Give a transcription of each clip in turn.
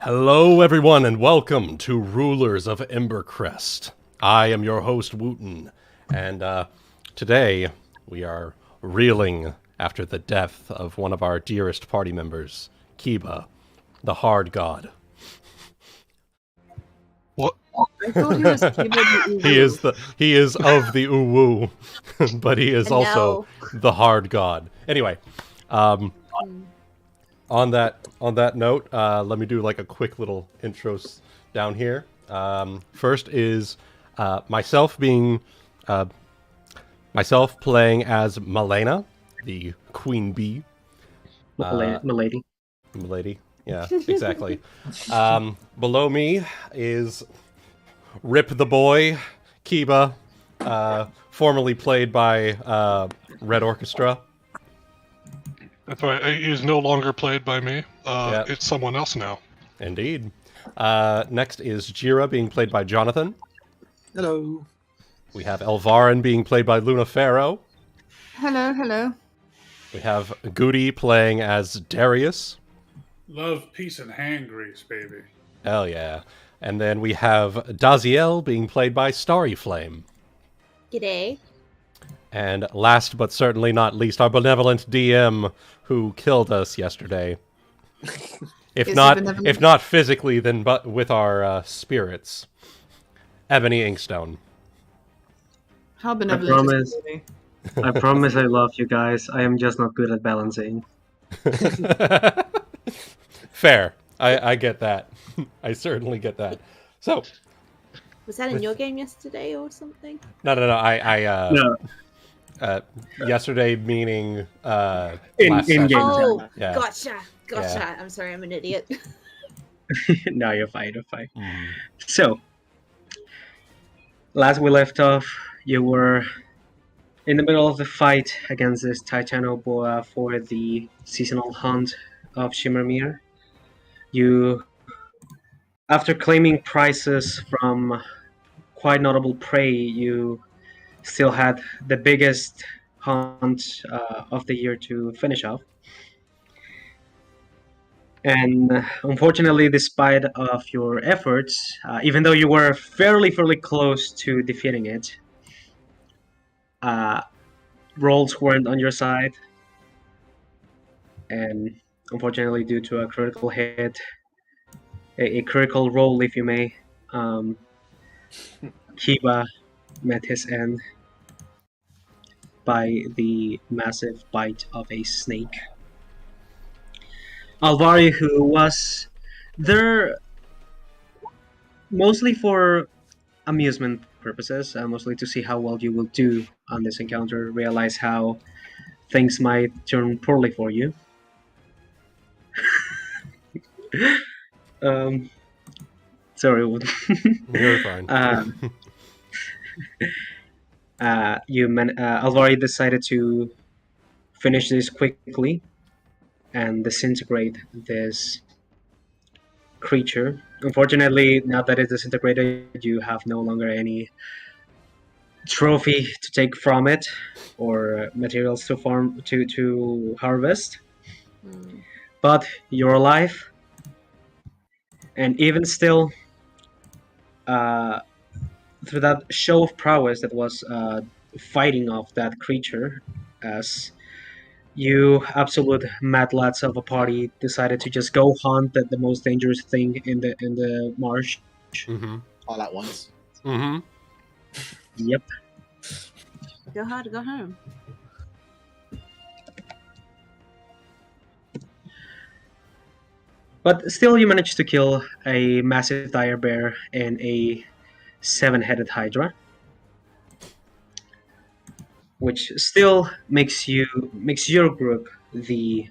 Hello, everyone, and welcome to Rulers of Embercrest. I am your host, Wuten, and today we are reeling after the death of one of our dearest party members, Kiba, the Hard God. What? I thought he was Kiba the Uwu. He is of the Uwu, but he is And also the Hard God. Anyway, on that note, let me do like a quick little intros down here. First is myself playing as Melaina, the Queen Bee. Milady. Milady, yeah, exactly. Below me is Rip the Boy, Kiba, formerly played by Red Orchestra. That's right. He is no longer played by me. Yep. It's someone else now. Indeed. Next is Jeera, being played by Jonathan. Hello. We have Elvarin being played by LunaFarrowe. Hello, hello. We have Goody playing as Darius. Love, peace, and hand grease, baby. Hell yeah. And then we have Dazielle being played by StarryFlame. G'day. And last but certainly not least, our benevolent DM who killed us yesterday. If not physically, then but with our spirits. Ebony Inkstone. How benevolent is promise. it? I promise I love you guys. I am just not good at balancing. Fair. I get that. I certainly get that. So, was that in your game yesterday or something? No. No. Yesterday meaning In last game. session. Oh, Yeah. gotcha. Yeah. I'm sorry, I'm an idiot. No, you're fine. Mm. So, last we left off, you were in the middle of the fight against this Titanoboa for the seasonal hunt of Shimmermere. You, after claiming prizes from quite notable prey, you still had the biggest hunt of the year to finish off. And unfortunately, despite of your efforts, even though you were fairly close to defeating it, rolls weren't on your side. And unfortunately, due to a critical hit, a critical roll, if you may, Kiba met his end by the massive bite of a snake. Alvari, who was there mostly for amusement purposes, mostly to see how well you will do on this encounter, realize how things might turn poorly for you. Sorry, You're fine. Alvari decided to finish this quickly and disintegrate this creature. Unfortunately, now that it's disintegrated, you have no longer any trophy to take from it or materials to farm to harvest. But you're alive, and even still, through that show of prowess that was fighting off that creature, as you absolute mad lads of a party decided to just go hunt the most dangerous thing in the marsh. Mm-hmm. All at once. Mm-hmm. Yep. Go hard, go home. But still, you managed to kill a massive dire bear and a 7-headed hydra, which still makes your group the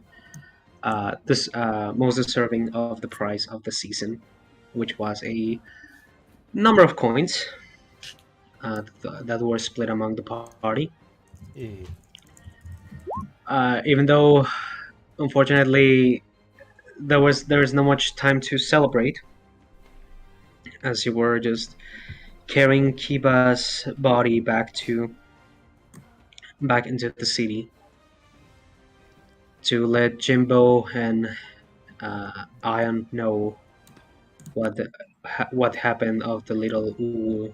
most deserving of the prize of the season, which was a number of coins that were split among the party. Even though, unfortunately, there is not much time to celebrate, as you were just carrying Kiba's body back into the city to let Jimbo and Ion know what happened of the little Uwu.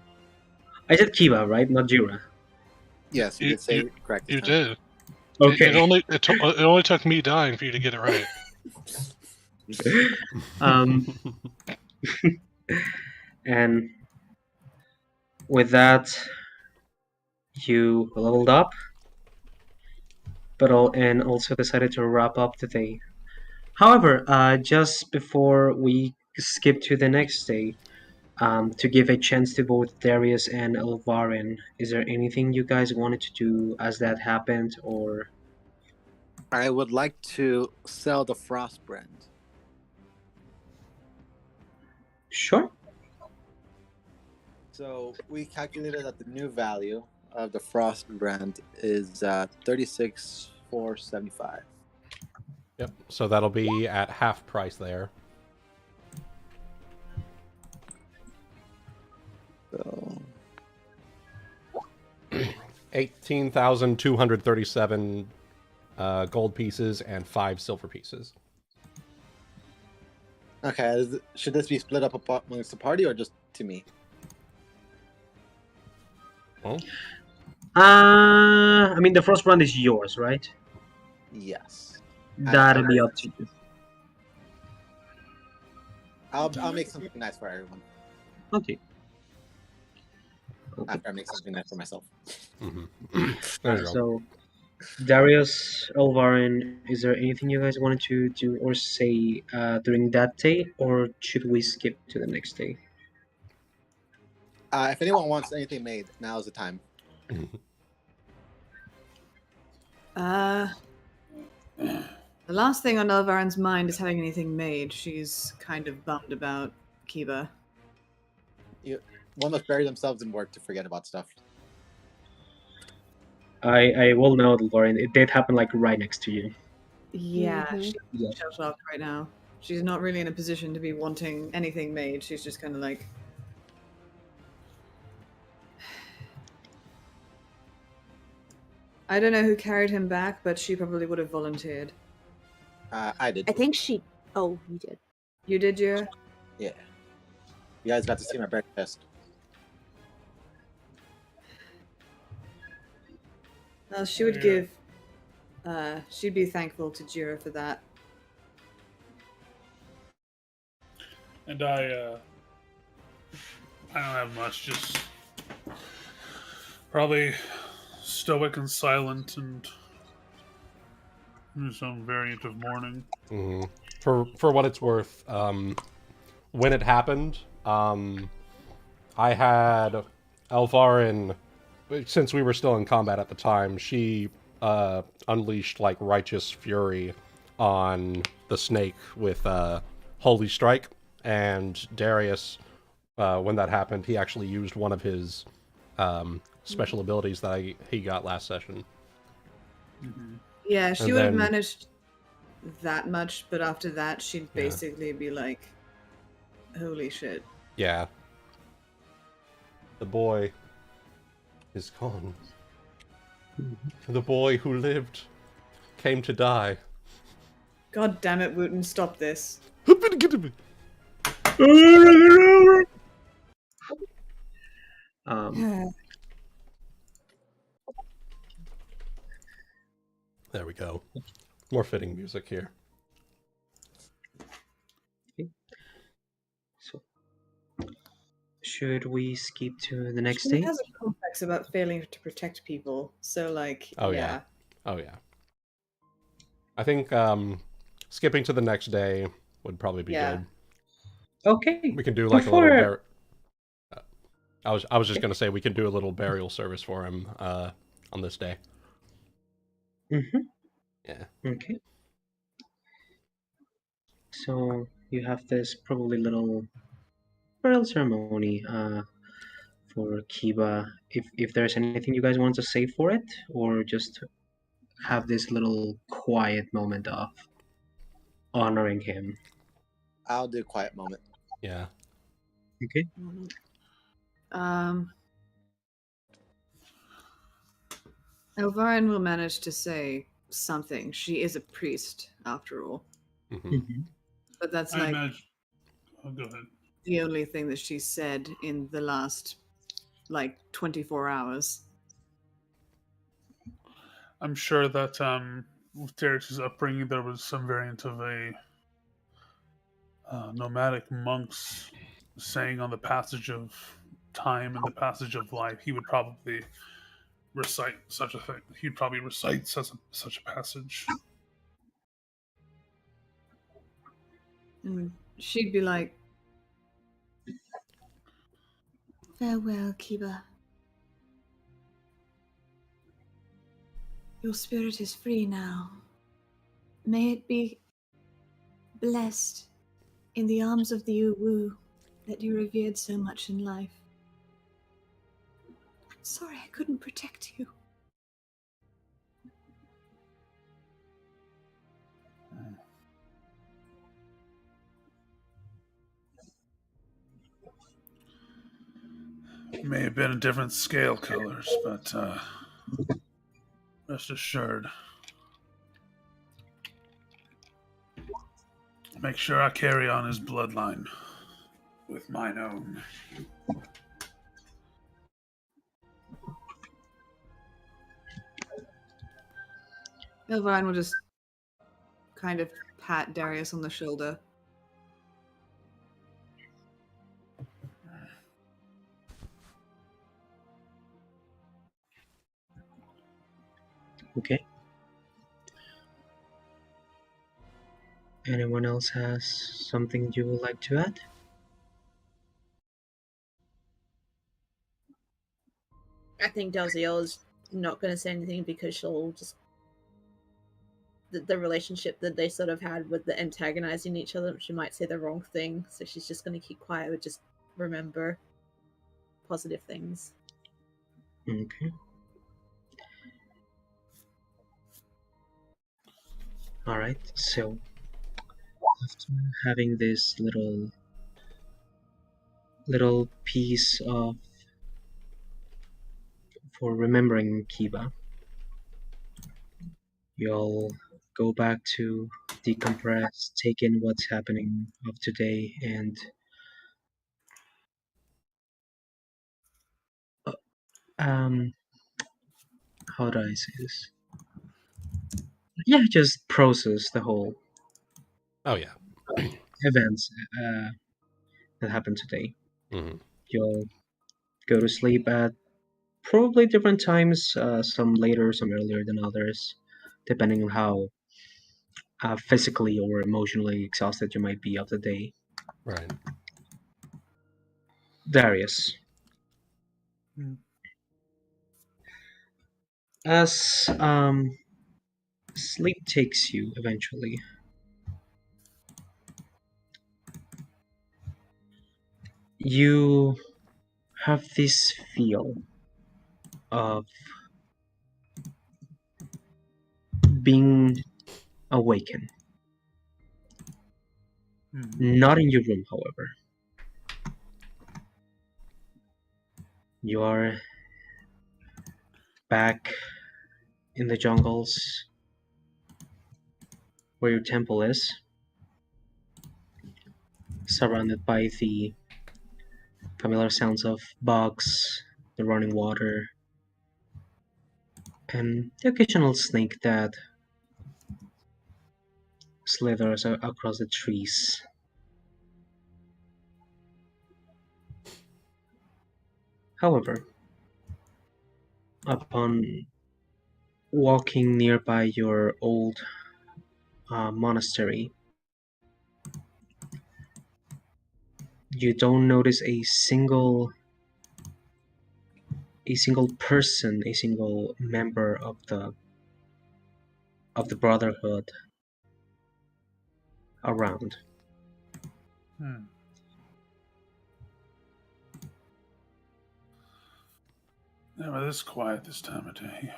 I said Kiba, right? Not Jeera. Yes, you did say it correct this You time. did. Okay. It only took me dying for you to get it right. And with that, you leveled up, and also decided to wrap up the day. However, just before we skip to the next day, to give a chance to both Darius and Elvarin, is there anything you guys wanted to do as that happened, or? I would like to sell the Frostbrand. Sure. So we calculated that the new value of the Frostbrand is 36,475. Yep. So that'll be at half price there. So 18,237 gold pieces and 5 silver pieces. okay, should this be split up amongst the party or just to me? Well, I mean, the first round is yours, right? Yes. That'll be up to you. I'll make something nice for everyone Okay. after I make something nice for myself. there you go. So, Darius, Elvarin, is there anything you guys wanted to do or say during that day, or should we skip to the next day? If anyone wants anything made, now is the time. The last thing on Elvarin's mind is having anything made. She's kind of bummed about Kiba. One must bury themselves in work to forget about stuff. I will note, Elvarin, it did happen like right next to you. Yeah, Mhm. she's shell-shocked right now. She's not really in a position to be wanting anything made. She's just kind of like... I don't know who carried him back, but she probably would have volunteered. I did. I think she. Oh, you did. You did, Jeera? Yeah. You guys got to see my breakfast. Well, she would Yeah. give... she'd be thankful to Jeera for that. And I don't have much, just probably stoic and silent and do some variant of mourning. Mhm. For what it's worth, when it happened, I had Elvarin, since we were still in combat at the time, she unleashed like righteous fury on the snake with Holy Strike, and Darius, when that happened, he actually used one of his special abilities that he got last session. Mm-hmm. Yeah, she And would have then- managed that much, but after that, she'd basically be like, holy shit. Yeah. The boy is gone. The boy who lived came to die. God damn it, Wooten, stop this. There we go. More fitting music here. So, should we skip to the next She day? has a complex about failing to protect people, so like, Oh, yeah. Oh, yeah. I think skipping to the next day would probably be Yeah. good. Okay. We can do like Before- a little... I was just going to say we can do a little burial service for him on this day. Mm-hmm. Yeah. Okay. So you have this probably little burial ceremony for Kiba. If there's anything you guys want to say for it, or just have this little quiet moment of honoring him. I'll do a quiet moment. Yeah. Okay. Elvarin will manage to say something. She is a priest, after all. Hmm. Mm-hmm. But that's I like... imagine. Oh, go ahead. the only thing that she said in the last, 24 hours. I'm sure that with Darius' upbringing, there was some variant of a nomadic monks saying on the passage of time and the passage of life. He would probably recite such a thing. He'd probably recite such a passage. And she'd be like, Farewell, Kiba. Your spirit is free now. May it be blessed in the arms of the Uwu that you revered so much in life. I'm sorry I couldn't protect you. It may have been in different scale colors, but rest assured, make sure I carry on his bloodline with mine own. Elvarin will just kind of pat Darius on the shoulder. Okay. Anyone else has something you would like to add? I think Dazielle is not going to say anything because she'll just... The relationship that they sort of had with the antagonizing each other, she might say the wrong thing, so she's just going to keep quiet, but just remember positive things. Okay. Alright, so after having this little piece of for remembering Kiba, you'll go back to decompress, take in what's happening of today, and how do I say this? Yeah, just process the whole Oh yeah. events that happened today. Hmm. You'll go to sleep at probably different times, some later, some earlier than others, depending on how physically or emotionally exhausted you might be of the day. Right. Darius. As sleep takes you eventually, you have this feel of being awakened. Not in your room, however. You are back in the jungles where your temple is, surrounded by the familiar sounds of bugs, the running water, and the occasional snake that slithers across the trees. However, upon walking nearby your old monastery, you don't notice a single person, a single member of the Brotherhood around. Yeah, but it's quiet this time of day.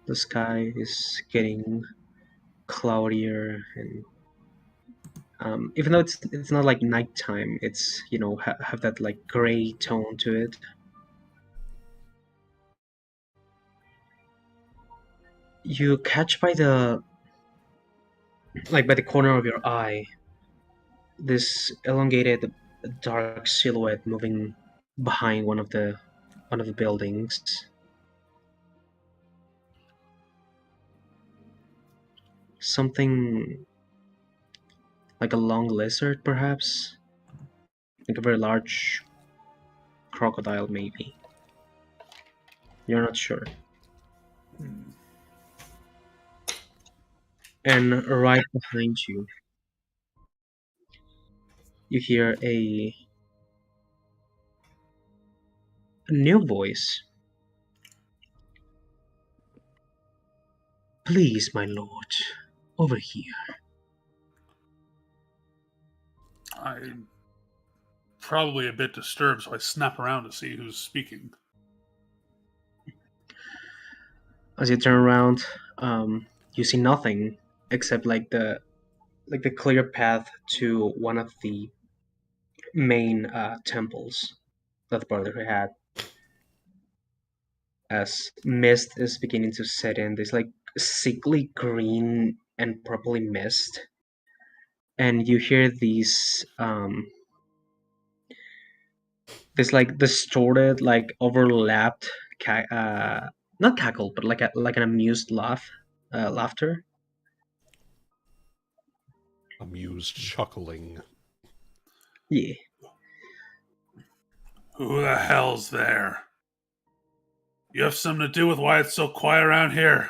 The sky is getting cloudier, and even though it's not like nighttime, it's have that like gray tone to it. You catch by the corner of your eye this elongated dark silhouette moving behind one of the buildings. Something like a long lizard, perhaps? Like a very large crocodile, maybe. You're not sure. And right behind you, you hear a new voice. Please, my lord, over here. I'm probably a bit disturbed, so I snap around to see who's speaking. As you turn around, you see nothing except like the clear path to one of the main temples that the Brotherhood had. As mist is beginning to set in, this like sickly green and purpley mist, and you hear these this like distorted, like overlapped, not cackle, but like an amused laughter. Amused chuckling. Yeah. Who the hell's there? You have something to do with why it's so quiet around here?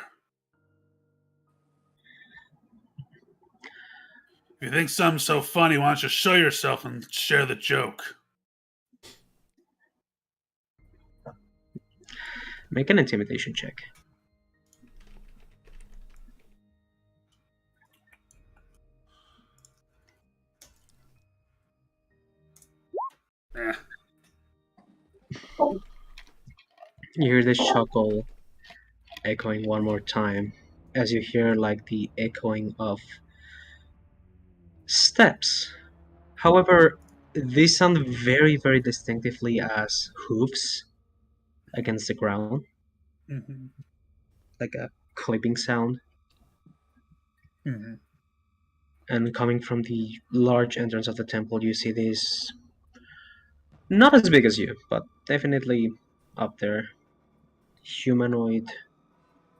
If you think something's so funny, why don't you show yourself and share the joke? Make an intimidation check. Eh. You hear this chuckle echoing one more time as you hear like the echoing of steps. However, these sound very, very distinctively as hooves against the ground, Mm-hmm. like a clipping sound. Mm-hmm. And coming from the large entrance of the temple, you see this, not as big as you, but definitely up there, humanoid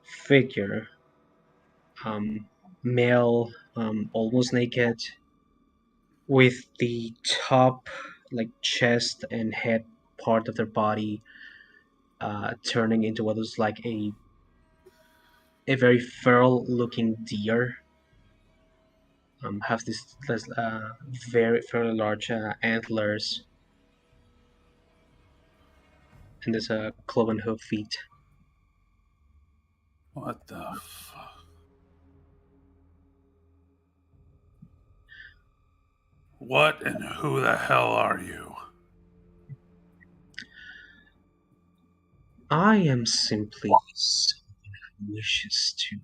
figure, male, almost naked, with the top, like chest and head part of their body turning into what is like a very feral looking deer. Have this very fairly large antlers, and there's a cloven hoof feet. What the fuck? What and who the hell are you? I am simply someone who wishes to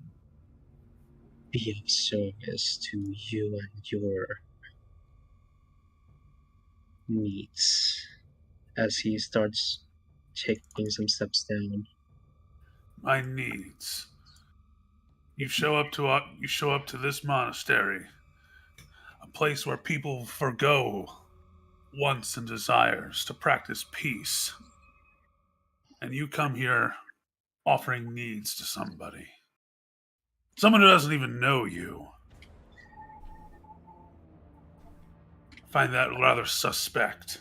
be of service to you and your needs. As he starts taking some steps down. My needs. You show up to this monastery, a place where people forgo wants and desires to practice peace. And you come here offering needs to somebody. Someone who doesn't even know you. I find that rather suspect.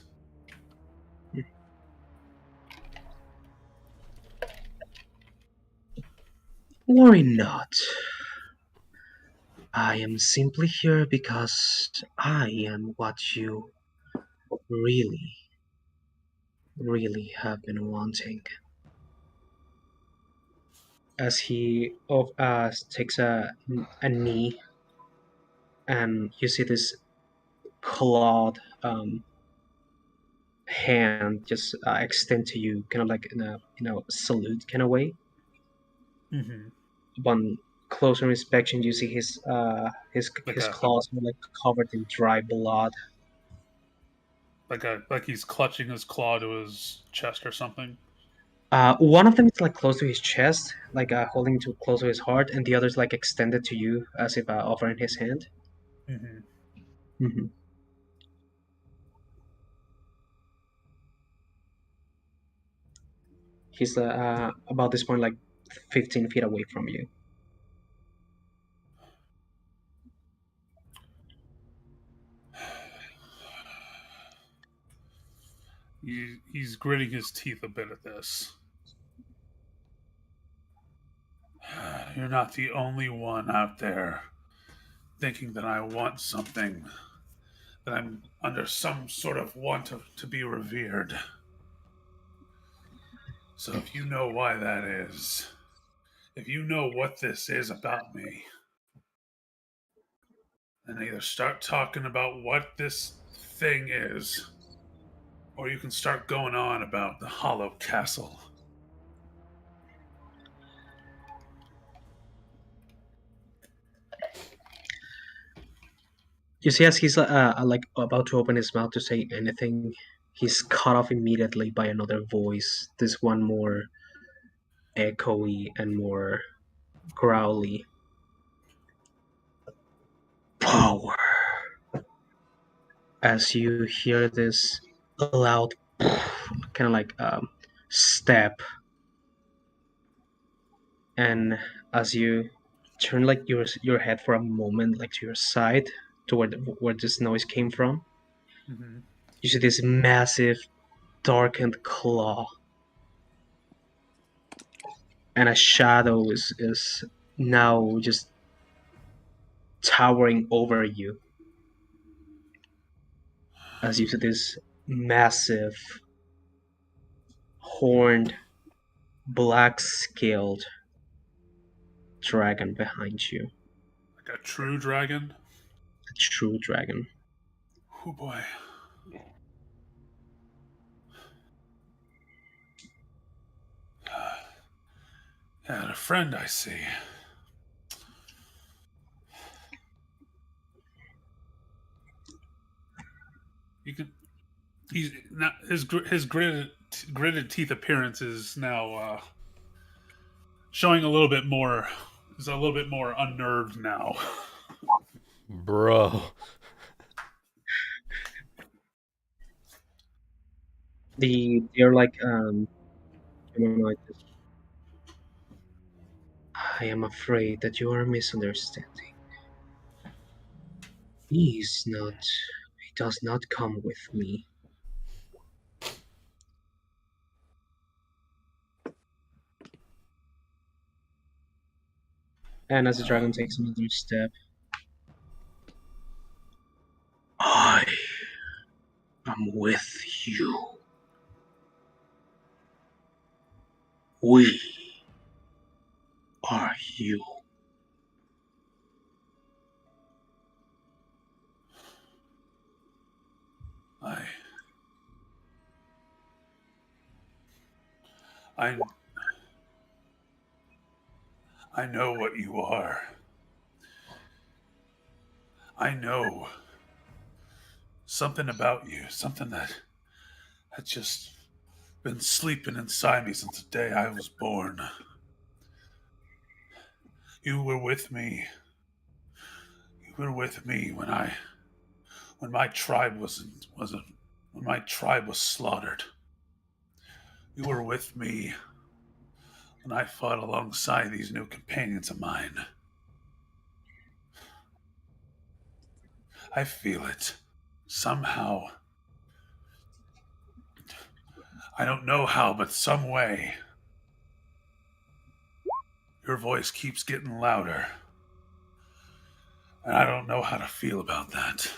Worry not. I am simply here because I am what you really, really have been wanting. As he takes a knee, and you see this clawed hand just extend to you, kind of like in a salute kind of way. Mm-hmm. Upon closer inspection, you see his claws are like covered in dry blood. Like he's clutching his claw to his chest or something. One of them is like close to his chest, like holding too close to his heart, and the other is like extended to you as if offering his hand. Mm-hmm. Mm-hmm. He's about this point like 15 feet away from you. He's gritting his teeth a bit at this. You're not the only one out there thinking that I want something, that I'm under some sort of want to be revered. So if you know why that is, if you know what this is about me, then either start talking about what this thing is, or you can start going on about the Hollow Castle. You see, as he's like about to open his mouth to say anything, he's cut off immediately by another voice. This one more echoey and more growly. Power. As you hear this loud, kind of like step, and as you turn like your head for a moment, like to your side, toward where this noise came from, Mm-hmm. you see this massive, darkened claw, and a shadow is now just towering over you. As you see this massive, horned, black-scaled dragon behind you. Like a true dragon? A true dragon. Oh boy. Yeah, a friend, I see. You can. He's not his gritted teeth appearance is now showing a little bit more. Is a little bit more unnerved now. Bro. They're like I am afraid that you are misunderstanding. He does not come with me. And as the dragon takes another step, I am with you. We are you. I know what you are. I know something about you, something that had just been sleeping inside me since the day I was born. You were with me. You were with me when my tribe when my tribe was slaughtered. You were with me when I fought alongside these new companions of mine. I feel it. Somehow. I don't know how, but some way. Your voice keeps getting louder. And I don't know how to feel about that.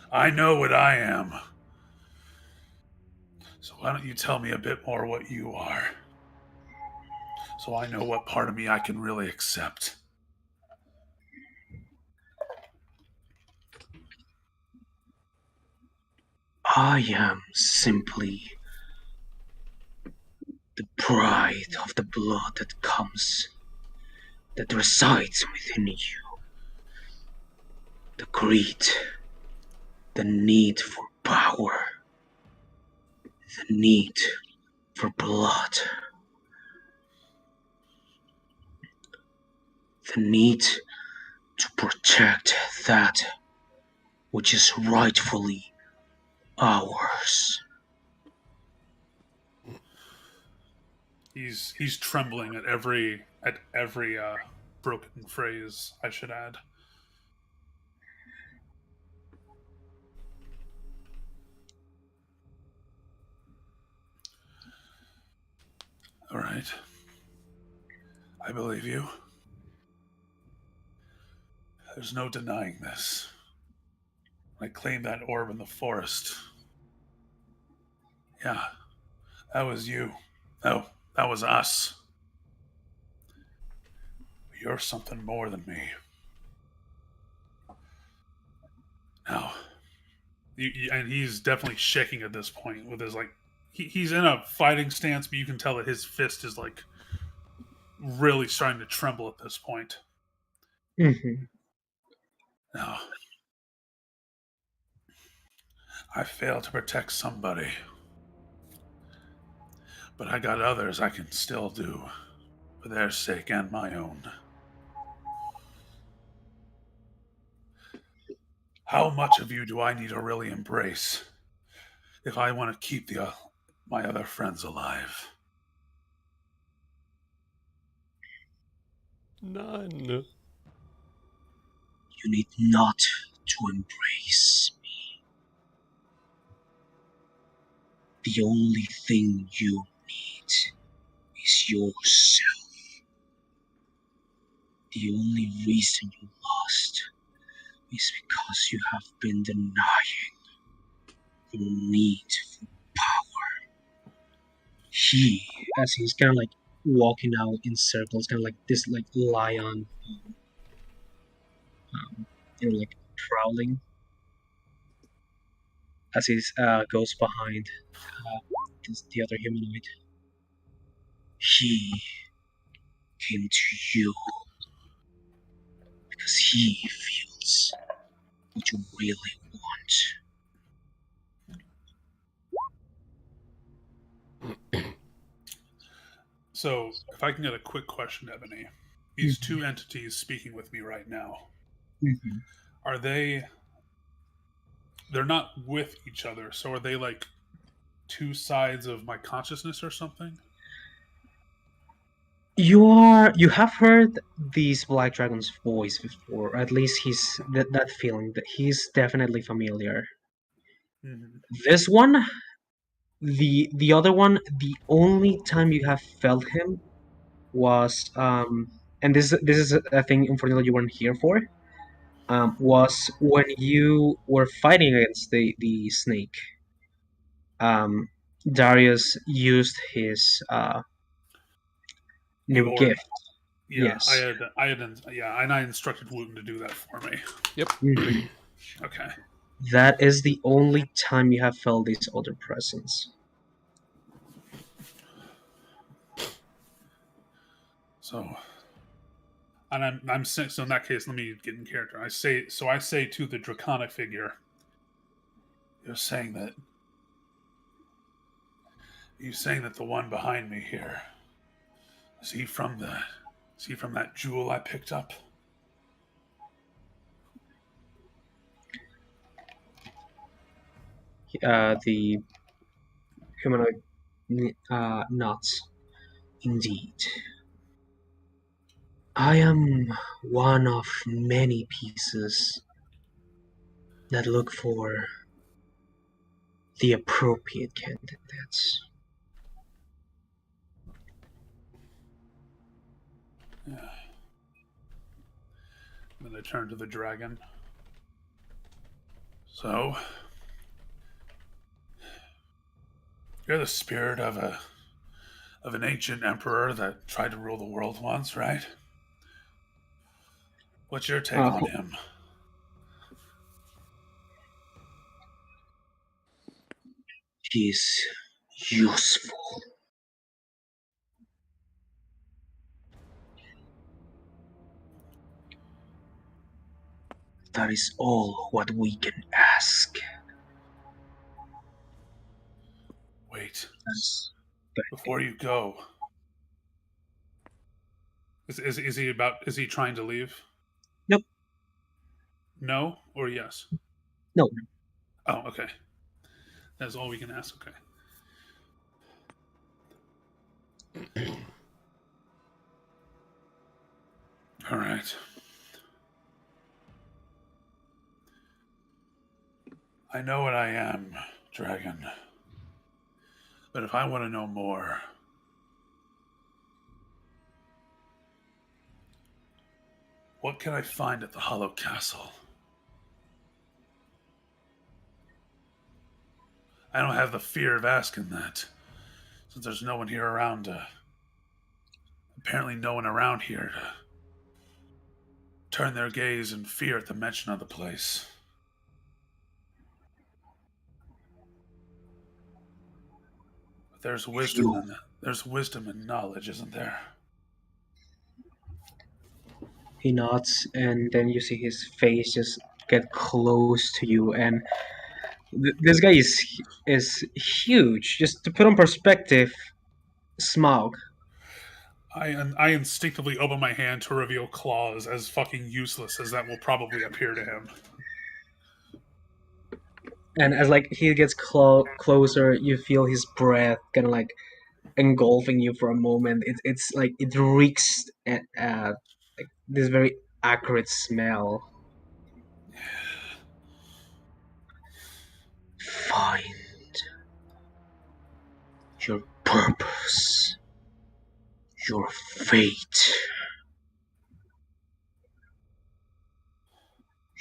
I know what I am. So why don't you tell me a bit more what you are? So I know what part of me I can really accept. I am simply the pride of the blood that resides within you. The greed, the need for power, the need for blood, the need To protect that which is rightfully ours. He's trembling at every broken phrase, I should add. All right. I believe you. There's no denying this. I claimed that orb in the forest. Yeah, that was you. No, that was us. You're something more than me. Now, and he's definitely shaking at this point with his, like, he's in a fighting stance, but you can tell that his fist is, like, really starting to tremble at this point. Mm-hmm. Now, I failed to protect somebody, but I got others I can still do, for their sake and my own. How much of you do I need to really embrace if I want to keep my other friends alive? None. You need not to embrace me. The only thing you need is yourself. The only reason you lost is because you have been denying your need for power. He, as he's kind of like walking out in circles, kind of like this, like lion, like prowling, as he goes behind the other humanoid. He came to you because he feels what you really want. So, if I can get a quick question, Ebony. These two entities speaking with me right now, are they're not with each other, so are they like two sides of my consciousness or something? You have heard these Black Dragon's voice before, or at least he's that feeling that he's definitely familiar. Mm-hmm. This one, the other one, the only time you have felt him was and this is a thing unfortunately you weren't here for, was when you were fighting against the snake. Darius used his new Orb. gift. Yeah, Yes. and I instructed Wuten to do that for me. Yep. Okay. That is the only time you have felt this other presence. So, and I'm so in that case, let me get in character. I say to the draconic figure, you're saying that the one behind me here, is he from that jewel I picked up? The humanoid nods. Indeed. I am one of many pieces that look for the appropriate candidates. Yeah. Then I turn to the dragon. So, you're the spirit of an ancient emperor that tried to rule the world once, right? What's your take on him? He's useful. That is all what we can ask. Wait. Before you go, is he trying to leave? Nope. No or yes? No. Oh, okay. That's all we can ask. Okay. All right. I know what I am, dragon. But if I want to know more, what can I find at the Hollow Castle? I don't have the fear of asking that, since there's no one here around to... Apparently no one around here to turn their gaze in fear at the mention of the place. But there's wisdom in that. There's wisdom and knowledge, isn't there? He nods, and then you see his face just get close to you, and this guy is huge. Just to put on perspective, Smaug. I instinctively open my hand to reveal claws, as fucking useless as that will probably appear to him. And as like he gets closer, you feel his breath kind of like engulfing you for a moment. It's like it reeks at like this very acrid smell. Find your purpose, your fate,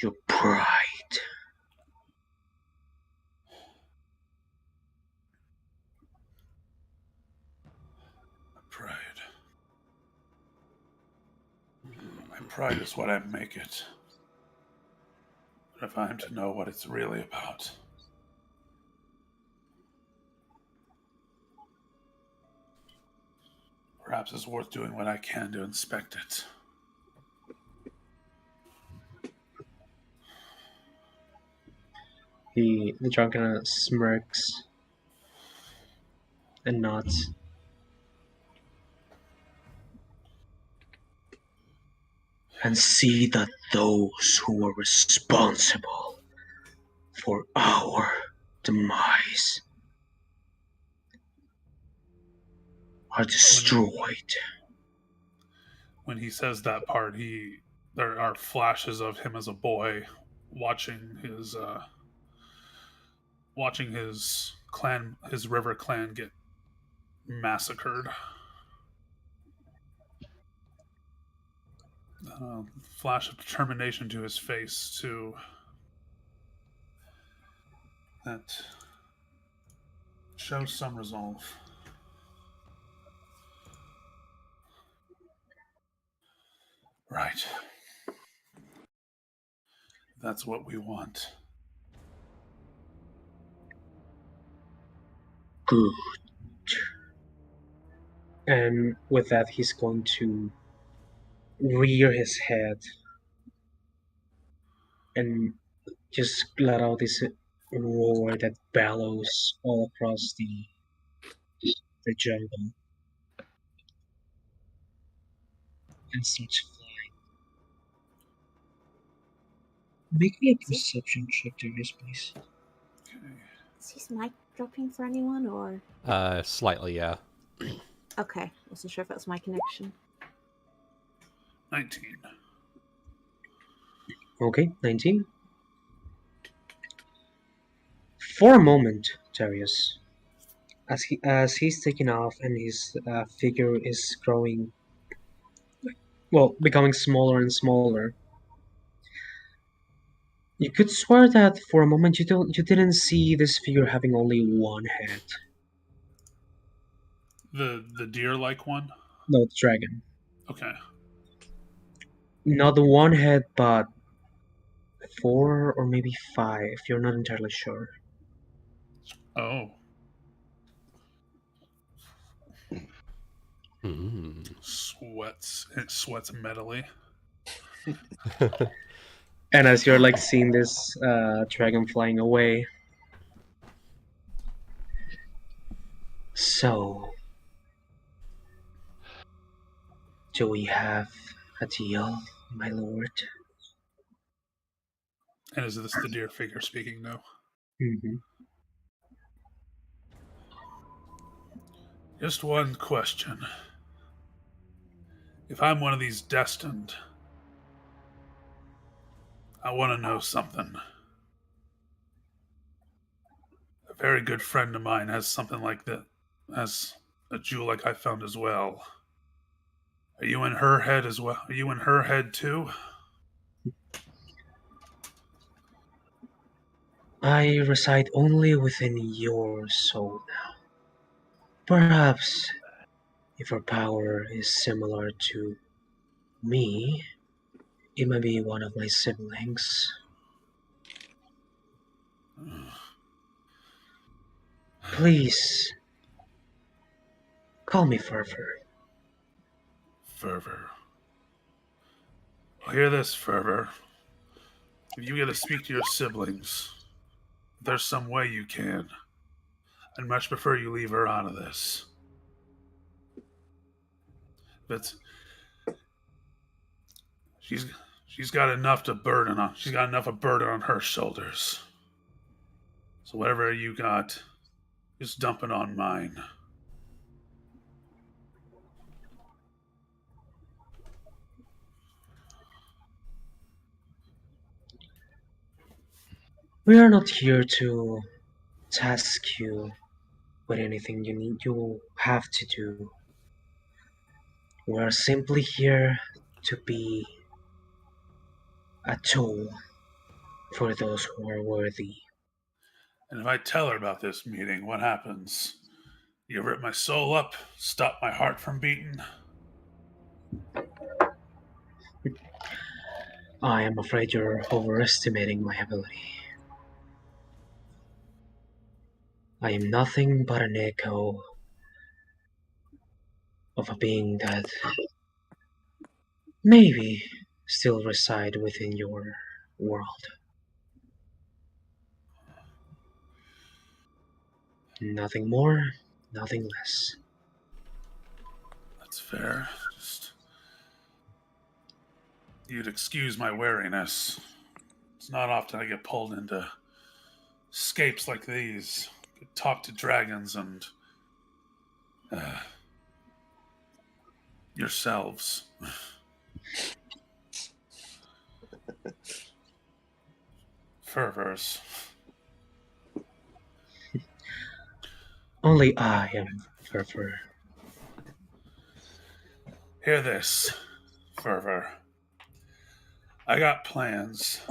your pride. Pride. My pride is what I make it. But if I am to know what it's really about, perhaps it's worth doing what I can to inspect it. The drunk kind of smirks and nods. And see that those who were responsible for our demise are destroyed. When he says that part, there are flashes of him as a boy watching his clan, his river clan, get massacred. Flash of determination to his face too. That shows some resolve. Right. That's what we want. Good. And with that, he's going to rear his head and just let out this roar that bellows all across the jungle and starts flying. Make me a perception check, Darius, please. Okay. Is his mic dropping for anyone, or? Slightly, yeah. Okay, wasn't sure if that was my connection. 19. Okay, 19. For a moment, Darius, as he's taking off and his figure is growing, well, becoming smaller and smaller, you could swear that for a moment you didn't see this figure having only one head. The deer-like one? No, the dragon. Okay. Not the one head, but 4 or maybe 5. You're not entirely sure. Oh. It sweats metally. And as you're like seeing this dragon flying away, so do we have a deal, my lord? And is this the deer figure speaking now? Mm-hmm. Just one question. If I'm one of these destined, I want to know something. A very good friend of mine has something like that, has a jewel like I found as well. Are you in her head as well? Are you in her head too? I reside only within your soul now. Perhaps if her power is similar to me, it may be one of my siblings. Please, call me Fervor. Fervor. Well, hear this, Fervor. If you get to speak to your siblings, if there's some way you can, I'd much prefer you leave her out of this. But she's got enough to burden on. She's got enough of burden on her shoulders. So whatever you got, just dump it on mine. We are not here to task you with anything you have to do. We are simply here to be a tool for those who are worthy. And if I tell her about this meeting, what happens? You rip my soul up, stop my heart from beating? I am afraid you're overestimating my ability. I am nothing but an echo of a being that maybe still reside within your world. Nothing more, nothing less. That's fair. Just you'd excuse my wariness. It's not often I get pulled into escapes like these. Could talk to dragons and yourselves. Fervors. Only I am Fervor. Hear this, Fervor. I got plans.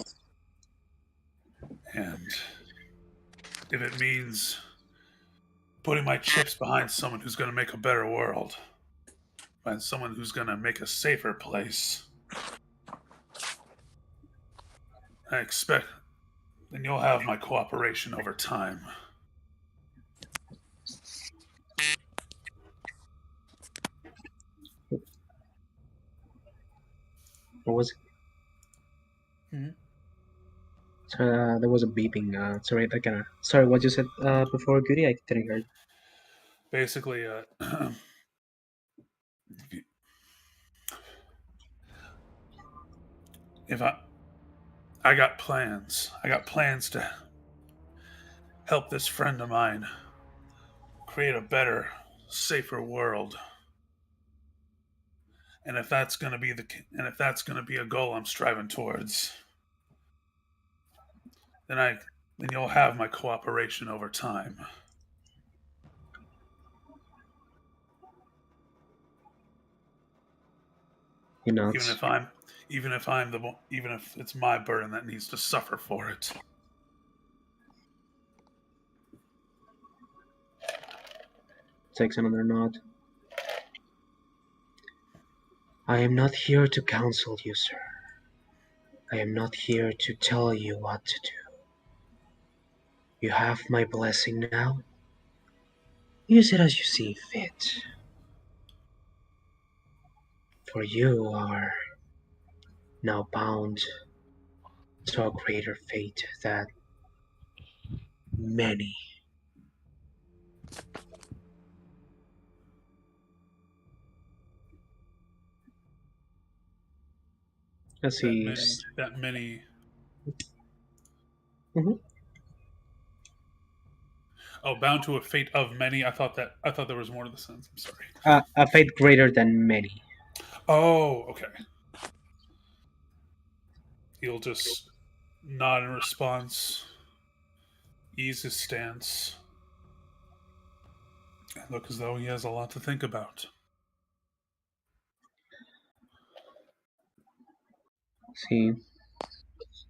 And if it means putting my chips behind someone who's going to make a better world, and someone who's going to make a safer place, I expect then you'll have my cooperation over time. What was it? Mm-hmm. There was a beeping. Sorry, sorry, what you said before, Goody? I didn't hear. Basically, if I got plans. I got plans to help this friend of mine create a better, safer world. And if that's going to be a goal I'm striving towards, then you'll have my cooperation over time. He nods. Even if it's my burden that needs to suffer for it. Takes another nod. I am not here to counsel you, sir. I am not here to tell you what to do. You have my blessing now. Use it as you see fit. For you are now bound to a greater fate that many as he That many Mhm. Oh, bound to a fate of many. I thought there was more to the sentence. I'm sorry. A fate greater than many. Oh, okay. He'll just nod in response, ease his stance, and look as though he has a lot to think about. See,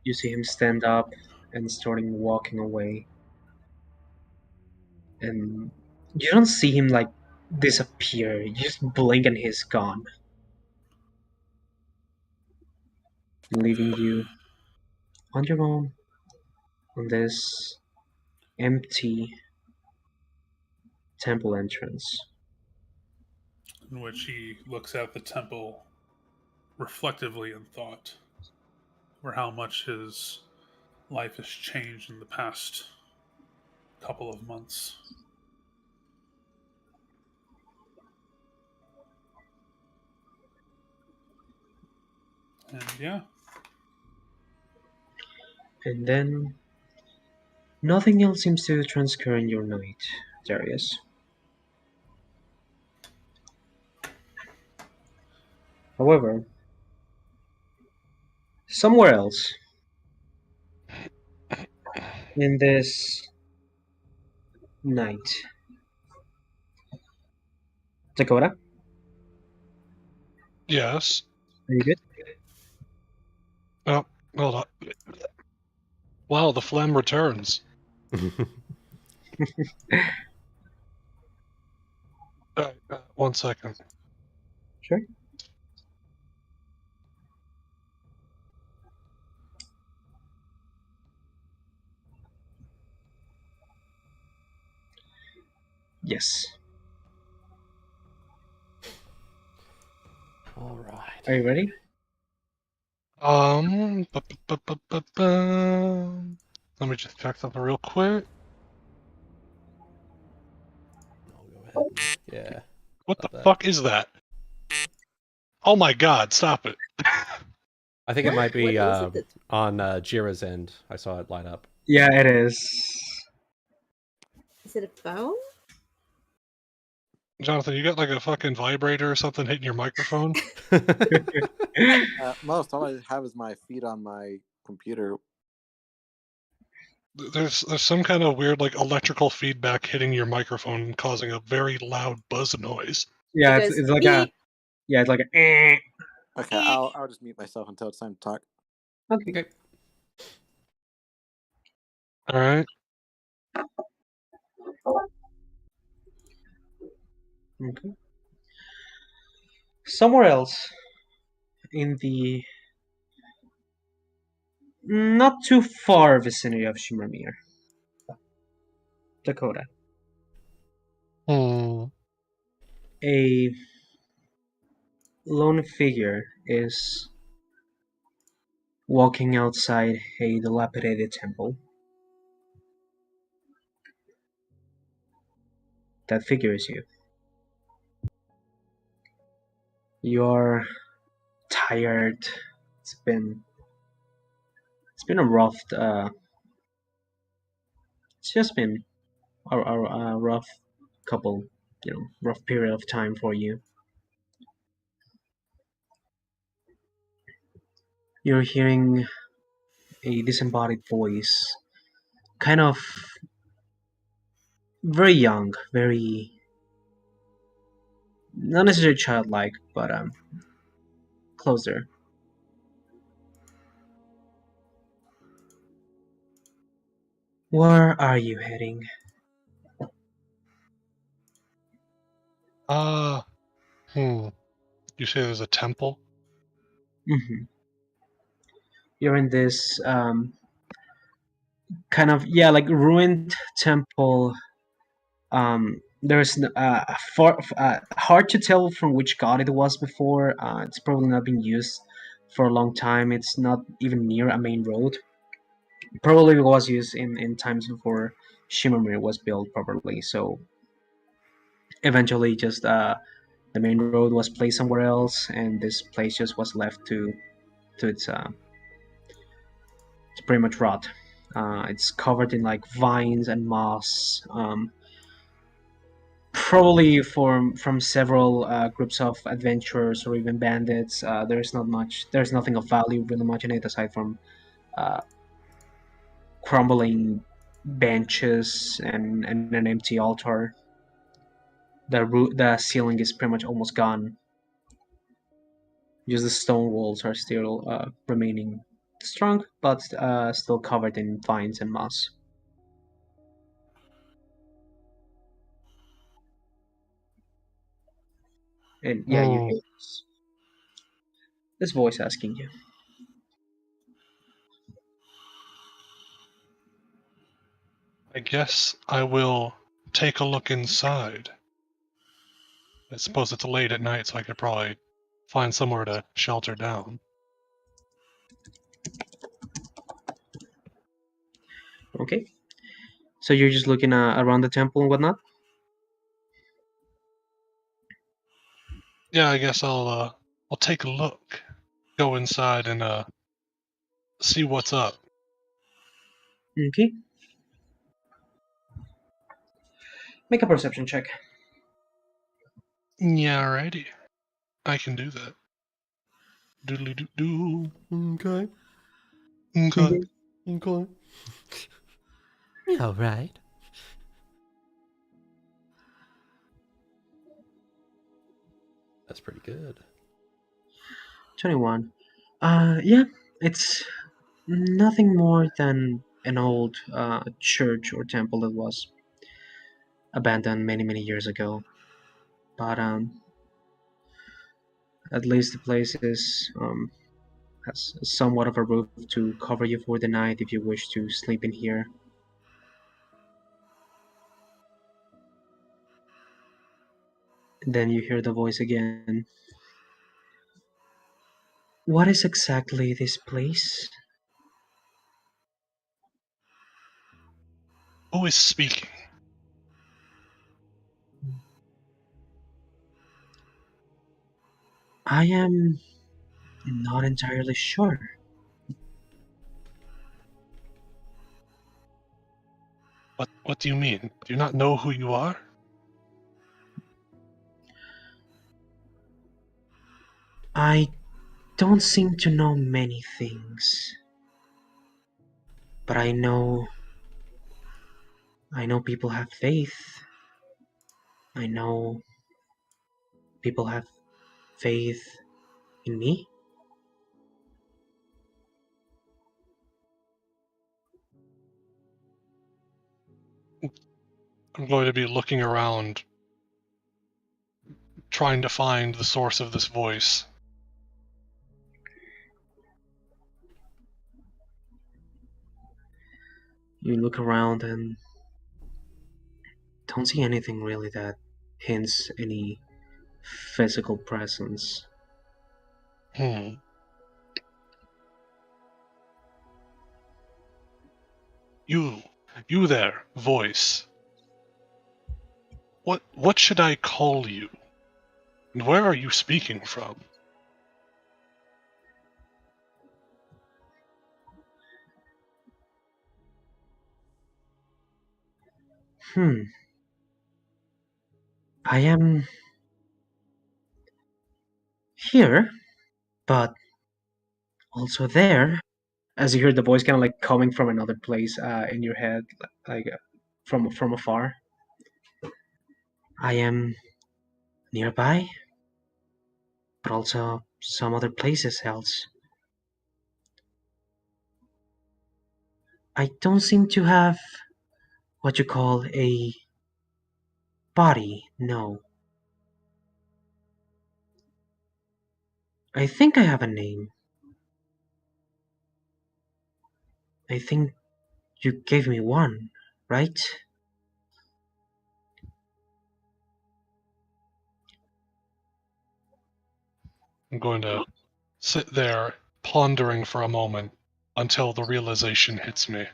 you see him stand up and starting walking away, and you don't see him like disappear. You just blink and he's gone, leaving you on your own on this empty temple entrance. In which he looks at the temple reflectively in thought, for how much his life has changed in the past couple of months. And yeah, And then nothing else seems to transcur in your night, Darius. However, somewhere else in this night, Dakota, Yes. are you good? Oh, hold on. Wow, the phlegm returns. Alright, 1 second. Sure. Yes. All right. Are you ready? Let me just check something real quick. I'll go ahead. Yeah. What the About that. fuck is that? Oh my god, stop it. I think it might be What is it that's- on Jeera's end. I saw it light up. Yeah, it is. Is it a phone? Jonathan, you got like a fucking vibrator or something hitting your microphone? Most all I have is my feet on my computer. There's some kind of weird like electrical feedback hitting your microphone, causing a very loud buzz noise. Yeah, It it's, goes it's like a beep. yeah, it's like a. Eh. Okay, I'll just mute myself until it's time to talk. Okay. Okay. All right. Okay. Somewhere else in the not too far vicinity of Shimmermere, Dakota, Hmm. a lone figure is walking outside a dilapidated temple. That figure is you. You're tired. It's been a rough. It's just been a rough couple, rough period of time for you. You're hearing a disembodied voice, kind of very young, very not necessarily childlike, but closer. Where are you heading? You say there's a temple? Mm-hmm. You're in this kind of like ruined temple. There's hard to tell from which god it was before. It's probably not been used for a long time. It's not even near a main road. Probably was used in times before Shimmermere was built properly. So eventually, just the main road was placed somewhere else, and this place just was left to its to pretty much rot. It's covered in like vines and moss. Probably from several groups of adventurers or even bandits. There's not much. There's nothing of value really much in it aside from uh, crumbling benches and an empty altar. The ceiling is pretty much almost gone. Just the stone walls are still remaining strong, but still covered in vines and moss. And yeah, you hear this voice asking you. I guess I will take a look inside. I suppose it's late at night, so I could probably find somewhere to shelter down. Okay. So you're just looking around the temple and whatnot? Yeah, I guess I'll take a look. Go inside and see what's up. Okay. Make a perception check. Yeah, alrighty. I can do that. Doodly doo doo. Okay. Okay. Okay. All right. That's pretty good. 21. Yeah, it's nothing more than an old church or temple that was abandoned many years ago. But at least the place has somewhat of a roof to cover you for the night if you wish to sleep in here. Then you hear the voice again. What is exactly this place? Who is speaking? I am not entirely sure. What do you mean? Do you not know who you are? I don't seem to know many things. But I know people have faith. I know people have faith in me. I'm going to be looking around, trying to find the source of this voice. You look around and don't see anything really that hints any physical presence. Hmm. You there, voice. What should I call you? And where are you speaking from? I am here, but also there. As you hear the voice kind of like coming from another place in your head, like from afar. I am nearby, but also some other places else. I don't seem to have what you call a body, no. I think I have a name. I think you gave me one, right? I'm going to sit there, pondering for a moment, until the realization hits me.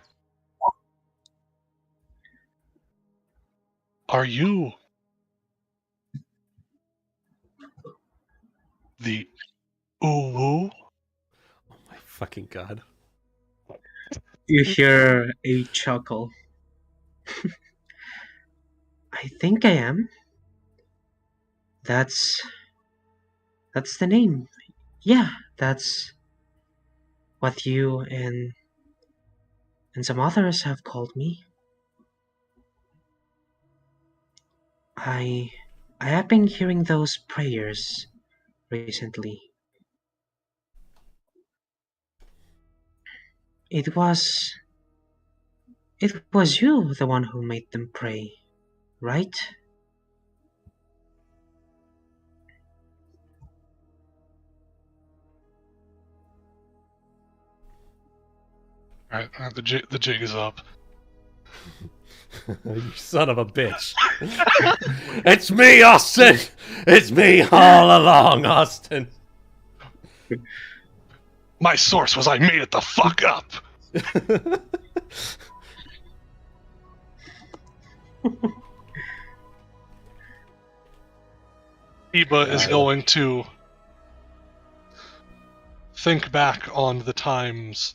Are you the Uwu? Oh my fucking god. You hear a chuckle. I think I am. That's the name. Yeah, that's what you and some others have called me. I have been hearing those prayers recently. It was you, the one who made them pray, right? Alright, the jig is up. You son of a bitch. It's me, Austin! It's me all along, Austin. My source was I made it the fuck up! Kiba is going to think back on the times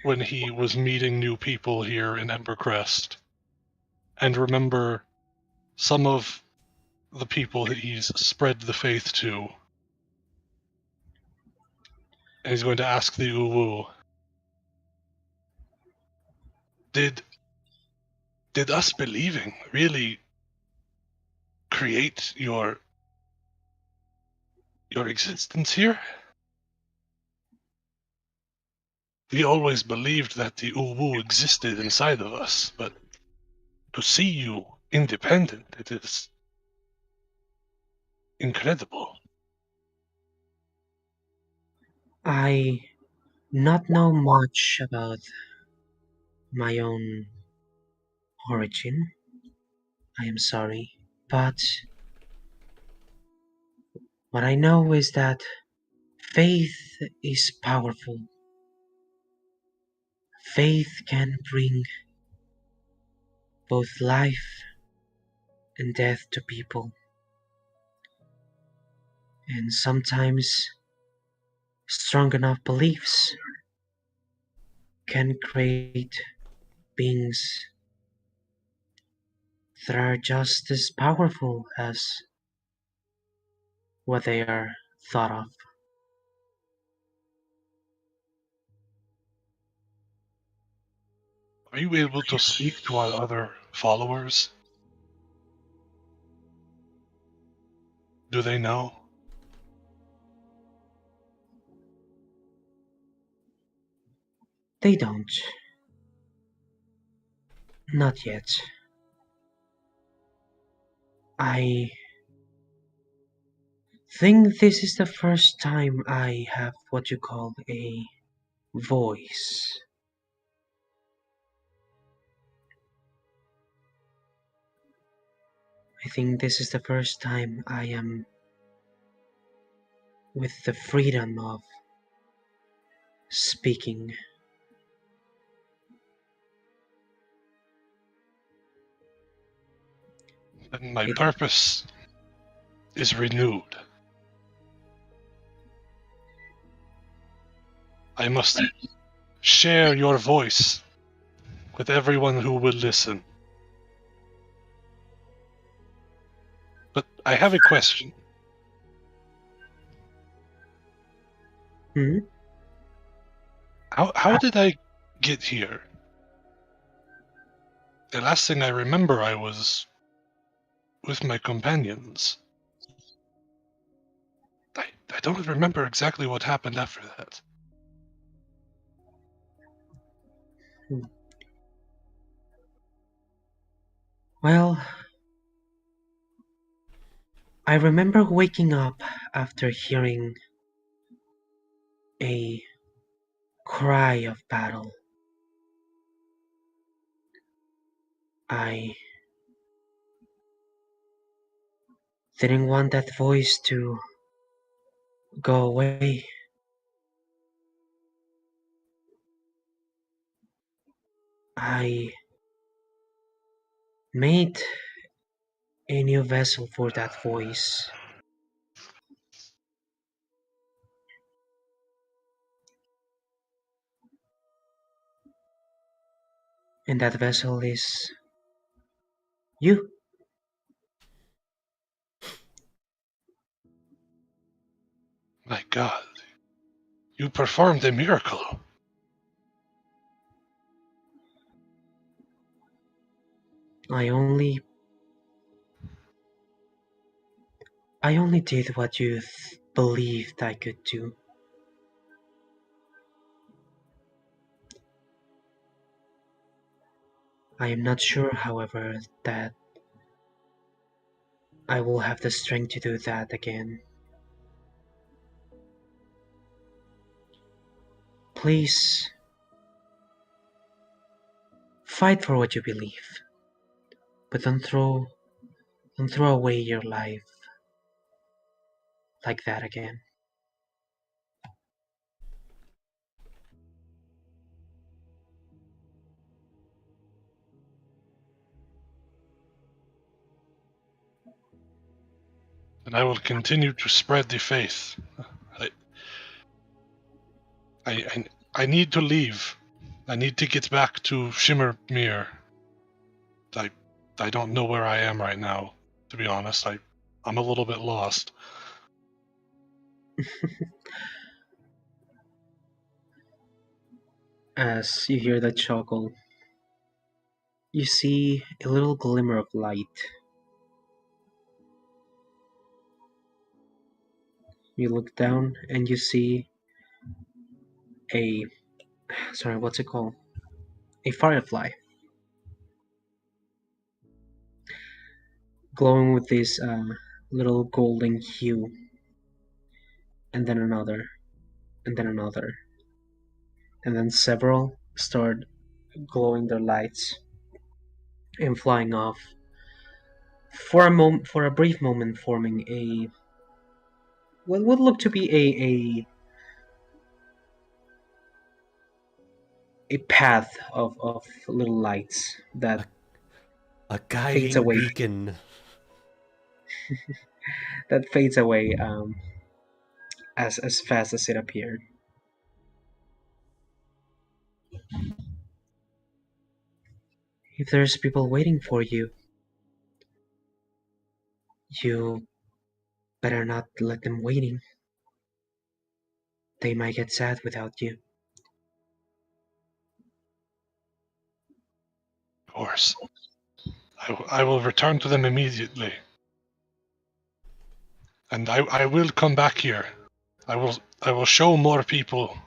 when he was meeting new people here in Embercrest and remember some of the people that he's spread the faith to. And he's going to ask the Uwu, Did us believing really create your existence here? We always believed that the Uwu existed inside of us, but to see you independent, it is incredible. I not know much about my own origin. I am sorry, but what I know is that faith is powerful. Faith can bring both life and death to people. And sometimes strong enough beliefs can create beings that are just as powerful as what they are thought of. Are you able to speak to our other followers? Do they know? They don't. Not yet. I think this is the first time I have what you call a voice. I think this is the first time I am with the freedom of speaking. And my purpose is renewed. I must share your voice with everyone who will listen. But I have a question. Hmm? How did I get here? The last thing I remember, I was with my companions. I don't remember exactly what happened after that. Well, I remember waking up after hearing a cry of battle. I didn't want that voice to go away. I made a new vessel for that voice. And that vessel is you. My God, you performed a miracle. I only did what you believed I could do. I am not sure, however, that I will have the strength to do that again. Please, fight for what you believe, but don't throw away your life like that again. And I will continue to spread the faith. I need to leave. I need to get back to Shimmermere. I don't know where I am right now, to be honest. I'm a little bit lost. As you hear that chuckle, you see a little glimmer of light. You look down and you see a what's it called? A firefly glowing with this little golden hue, and then another, and then another, and then several start glowing their lights and flying off. For a brief moment, forming a what would look to be a path of little lights that A fades guiding away. beacon. That fades away as fast as it appeared. If there's people waiting for you, you better not let them waiting. They might get sad without you. Of course. I will return to them immediately. And I will come back here. I will show more people.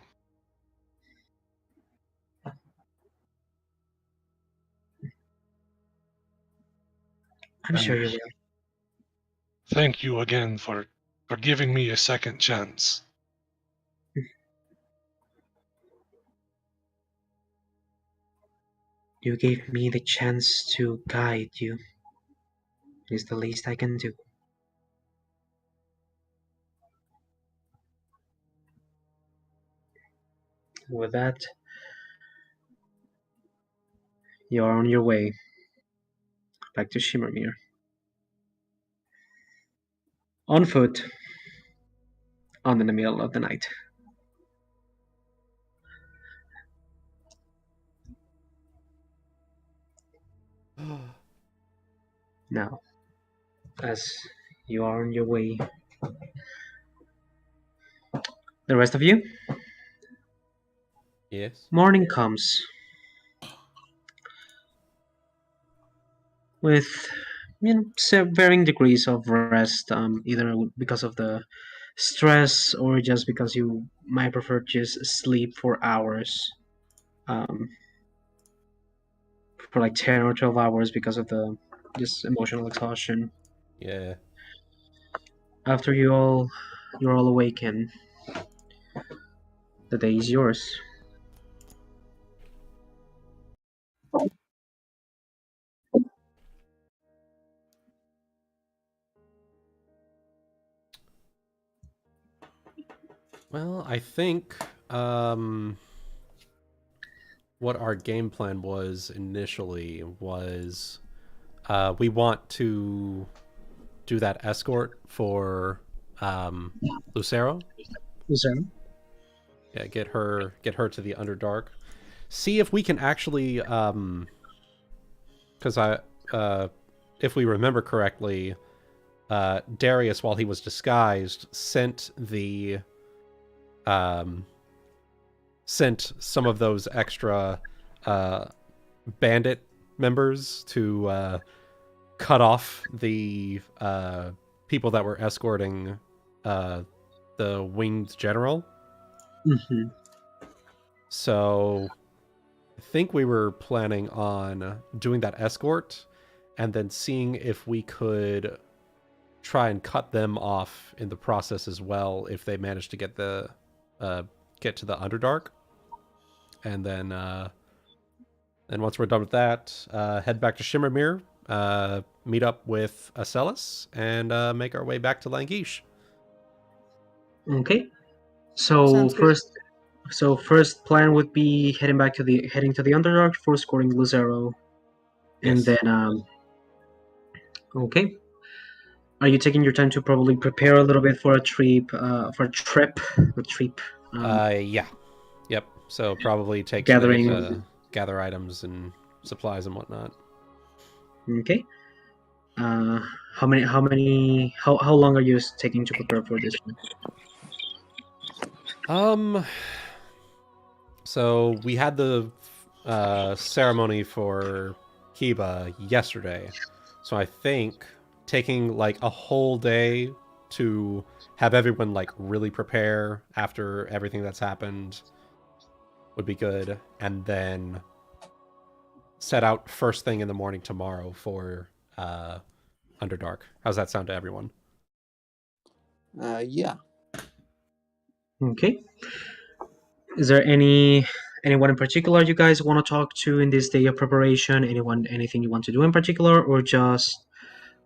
I'm sure you will. Thank you again for giving me a second chance. You gave me the chance to guide you. It's the least I can do. With that, you are on your way back to Shimmermere. On foot, on in the middle of the night. Now, as you are on your way, the rest of you, Yes. morning comes with varying degrees of rest, either because of the stress or just because you might prefer just sleep for hours, for like 10 or 12 hours because of the just emotional exhaustion. Yeah. After you're all awakened, the day is yours. Well, I think what our game plan was initially was we want to do that escort for Lucero. Is that? Yeah, get her to the Underdark. see if we can actually, because if we remember correctly, Darius, while he was disguised, sent some of those extra bandit members to cut off the people that were escorting the winged general. Mm-hmm. So I think we were planning on doing that escort and then seeing if we could try and cut them off in the process as well if they managed to get to the Underdark. And then once we're done with that, head back to Shimmermere, meet up with Acellus, and make our way back to Languish. Okay. So Sounds good. first plan would be heading to the Underdark for scoring Luzero, and Yes. then okay. Are you taking your time to probably prepare a little bit for a trip? Yeah. Yep. So probably take Gathering- today to gather items and supplies and whatnot. Okay. How long are you taking to prepare for this one? So we had the ceremony for Kiba yesterday. So I think taking like a whole day to have everyone like really prepare after everything that's happened would be good, and then set out first thing in the morning tomorrow for Underdark. How's that sound to everyone? Yeah. Okay. Is there anyone in particular you guys want to talk to in this day of preparation? Anything you want to do in particular, or just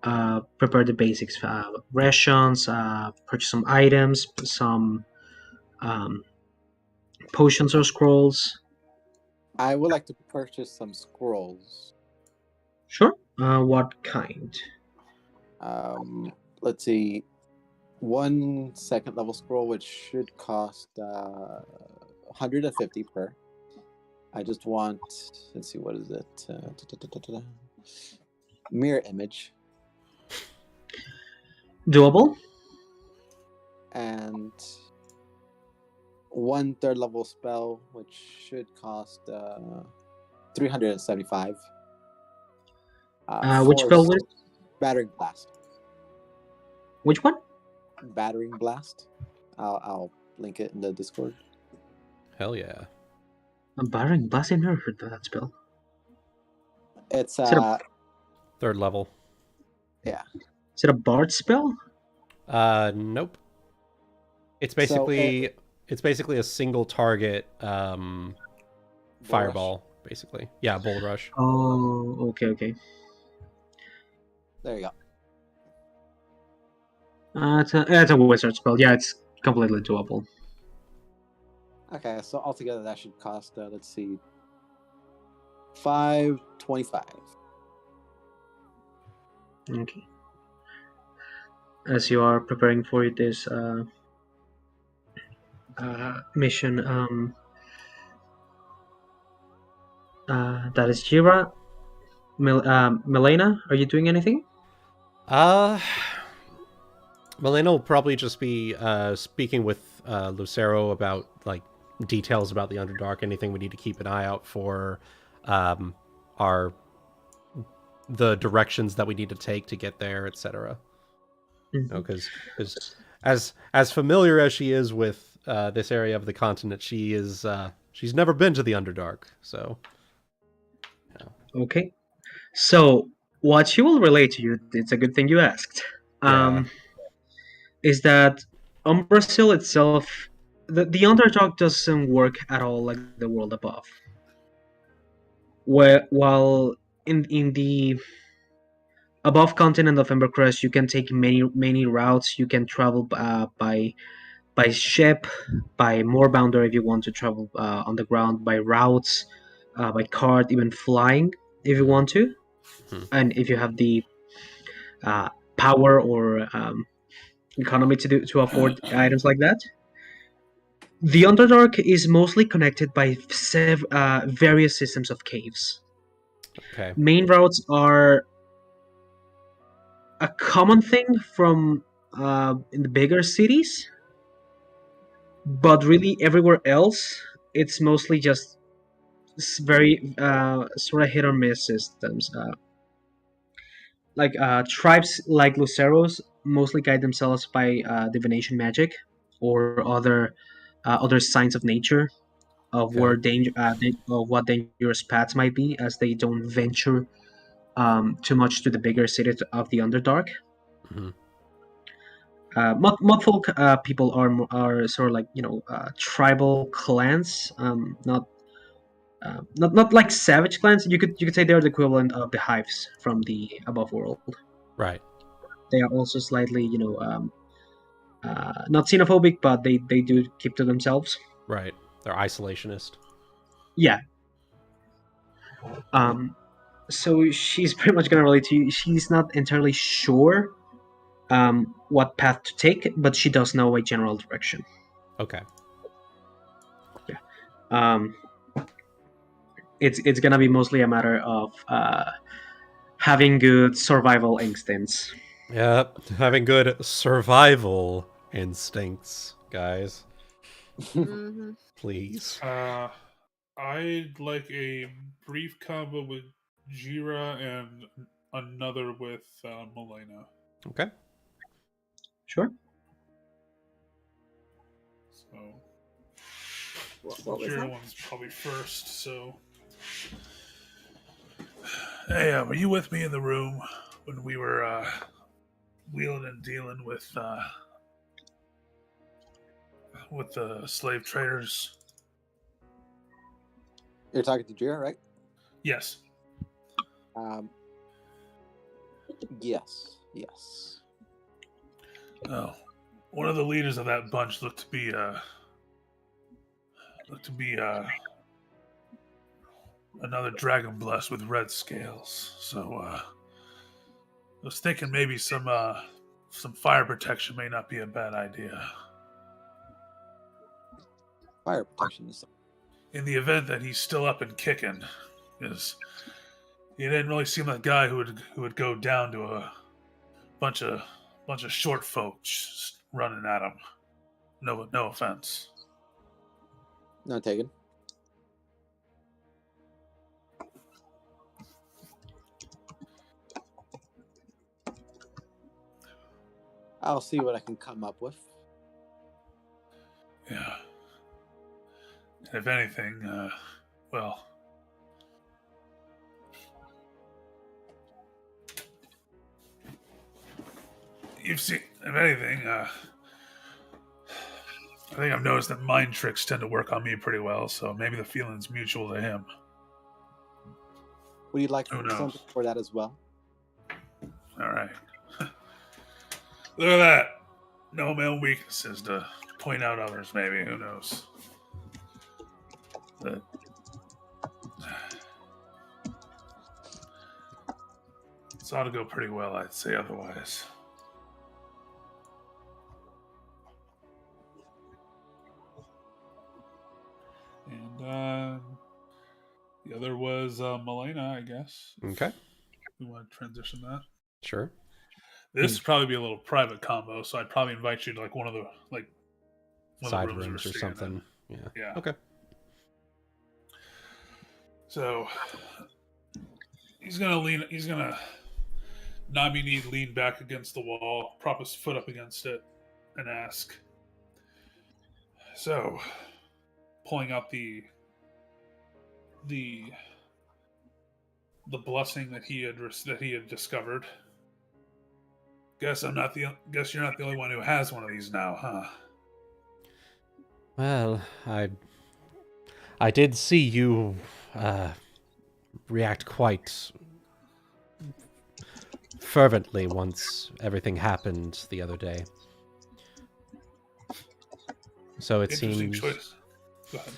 prepare the basics? Rations, purchase some items, some potions or scrolls. I would like to purchase some scrolls. Sure. What kind? Let's see. 1 second level scroll, which should cost 150 per. I just want. Let's see, what is it? Mirror image. Doable. And 1 third level spell, which should cost 375. Which spell was it? Battering Blast. Which one? Battering Blast. I'll link it in the Discord. Hell yeah. A Battering Blast. I've never heard of that spell. It's Is it a- Third level. yeah. Is it a bard spell? Nope. It's basically a single target fireball, basically. Yeah, Bull Rush. Oh, okay. There you go. It's a wizard spell. Yeah, it's completely doable. Okay, so altogether that should cost, let's see, 525. Okay. As you are preparing for this mission, that is Jeera. Melaina, are you doing anything? Melaina will probably just be speaking with Lucero about like details about the Underdark, anything we need to keep an eye out for, the directions that we need to take to get there, etc. Mm-hmm. Because as familiar as she is with this area of the continent, she's never been to the Underdark, so. Okay. So what she will relate to you, it's a good thing you asked, is that Umbrasil itself, the Underdark doesn't work at all like the world above. While in the above continent of Embercrest, you can take many routes. You can travel by ship, by moorbounder if you want to travel on the ground, by routes, by cart, even flying if you want to, and if you have the power or economy to afford items like that. The Underdark is mostly connected by various systems of caves. Okay. Main routes are a common thing from in the bigger cities, but really everywhere else, it's mostly just very sort of hit or miss systems. Tribes like Luceros mostly guide themselves by divination magic or other signs of nature of Okay. of what dangerous paths might be, as they don't venture too much to the bigger cities of the Underdark. Mhm. Mudfolk people are sort of like tribal clans, not like savage clans. You could say they're the equivalent of the hives from the above world. Right. They are also slightly not xenophobic, but they do keep to themselves. Right. They're isolationist. Yeah. So she's pretty much gonna relate to you. She's not entirely sure what path to take, but she does know a general direction. Okay. Um, it's gonna be mostly a matter of having good survival instincts. Yep. Having good survival instincts, guys. Hmm. Please. I'd like a brief combo with Jeera and another with Melaina. Okay. Sure. So What was Jeera that? one's probably first. So, hey, were you with me in the room when we were wheeling and dealing with the slave traders? You're talking to Jeera, right? Yes. Yes. Oh, one of the leaders of that bunch looked to be another Dragonblessed with red scales. So I was thinking maybe some fire protection may not be a bad idea. Fire protection is. In the event that he's still up and kicking, because he didn't really seem like a guy who would go down to a bunch of short folks running at him. No offense. Not taken. I'll see what I can come up with. Yeah. If anything, well, you've seen. If anything, I think I've noticed that mind tricks tend to work on me pretty well. So maybe the feeling's mutual to him. Would you like Who knows? something for that as well? All right. Look at that. Know my own weaknesses to point out others. Maybe, who knows? But this ought to go pretty well, I'd say. Otherwise, and the other was Melaina, I guess. Okay. We want to transition that. Sure. This would probably be a little private combo, so I'd probably invite you to like one of the Side rooms rooms we're or staying in. something. Yeah. Yeah. Okay. So he's gonna Nabi need lean back against the wall, prop his foot up against it, and ask. So, pulling out the blessing that he had discovered. Guess you're not the only one who has one of these now, huh? Well, I did see you react quite fervently once everything happened the other day. So it Interesting seems. choice. Go ahead.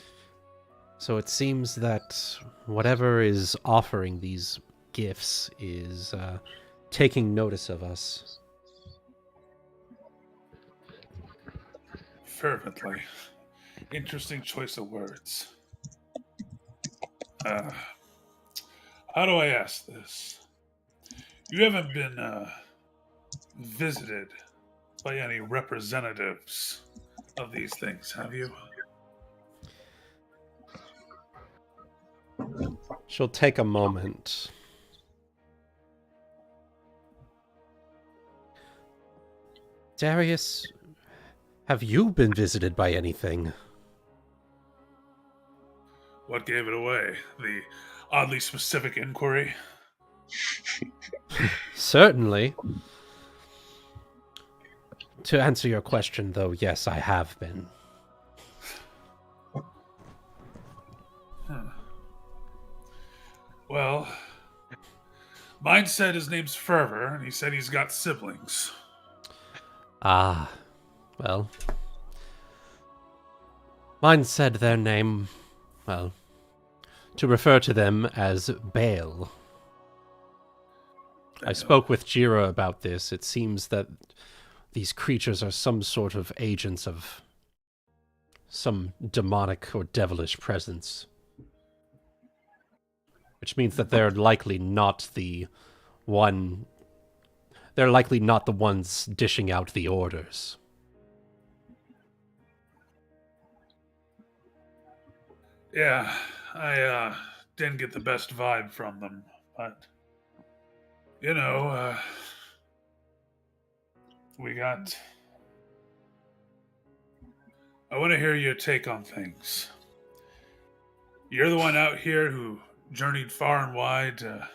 So it seems that whatever is offering these gifts is taking notice of us. Fervently. Interesting choice of words. How do I ask this? You haven't been visited by any representatives of these things, have you? She'll take a moment. Darius, have you been visited by anything? What gave it away? The oddly specific inquiry? Certainly. To answer your question, though, yes, I have been. Huh. Well, mine said his name's Fervor, and he said he's got siblings. Ah, well. Mine said their name, well, to refer to them as Baal. I spoke with Jeera about this. It seems that these creatures are some sort of agents of some demonic or devilish presence. Which means that they're likely not the ones dishing out the orders. Yeah, I didn't get the best vibe from them, but you know, I want to hear your take on things. You're the one out here who journeyed far and wide to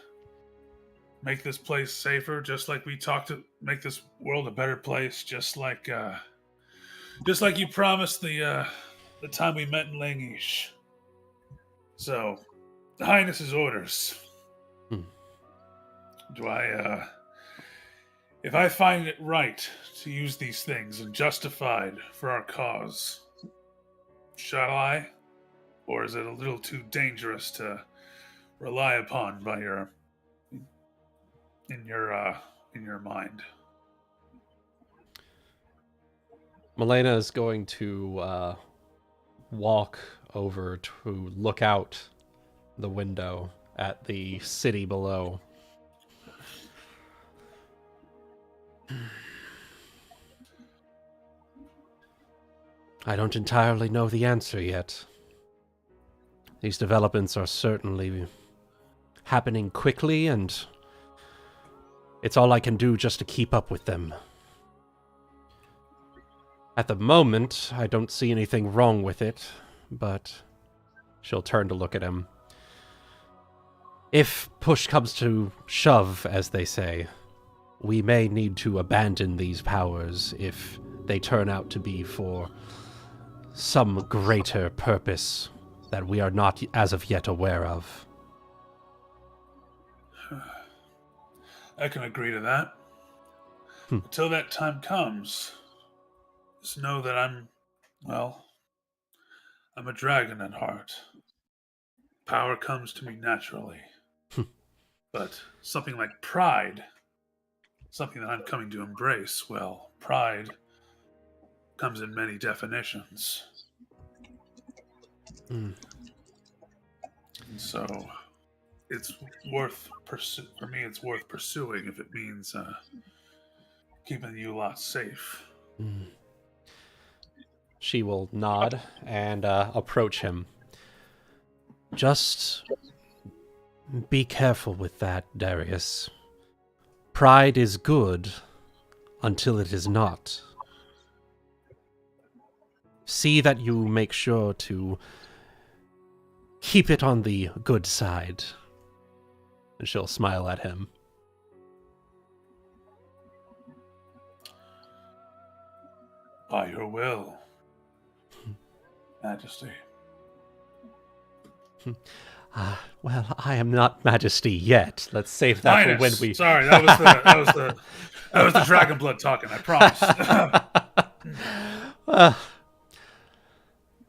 make this place safer, just like we talked to make this world a better place, just like you promised the time we met in Langish. So, the Highness's orders. Do I, if I find it right to use these things and justified for our cause, shall I? Or is it a little too dangerous to rely upon by in your mind? Melaina is going to walk over to look out the window at the city below. I don't entirely know the answer yet. These developments are certainly happening quickly, and it's all I can do just to keep up with them. At the moment, I don't see anything wrong with it, but she'll turn to look at him. If push comes to shove, as they say, we may need to abandon these powers if they turn out to be for some greater purpose that we are not as of yet aware of. I can agree to that. Until that time comes, just know that I'm a dragon at heart. Power comes to me naturally. But something like pride, something that I'm coming to embrace, well, pride comes in many definitions. And so it's worth for me. It's worth pursuing if it means keeping you lot safe. She will nod and approach him. Just be careful with that, Darius. Pride is good until it is not. See that you make sure to keep it on the good side. And she'll smile at him. By your will, Majesty. Well, I am not Majesty yet. Let's save that Highness. for when we... Sorry, that was the dragon blood talking, I promise.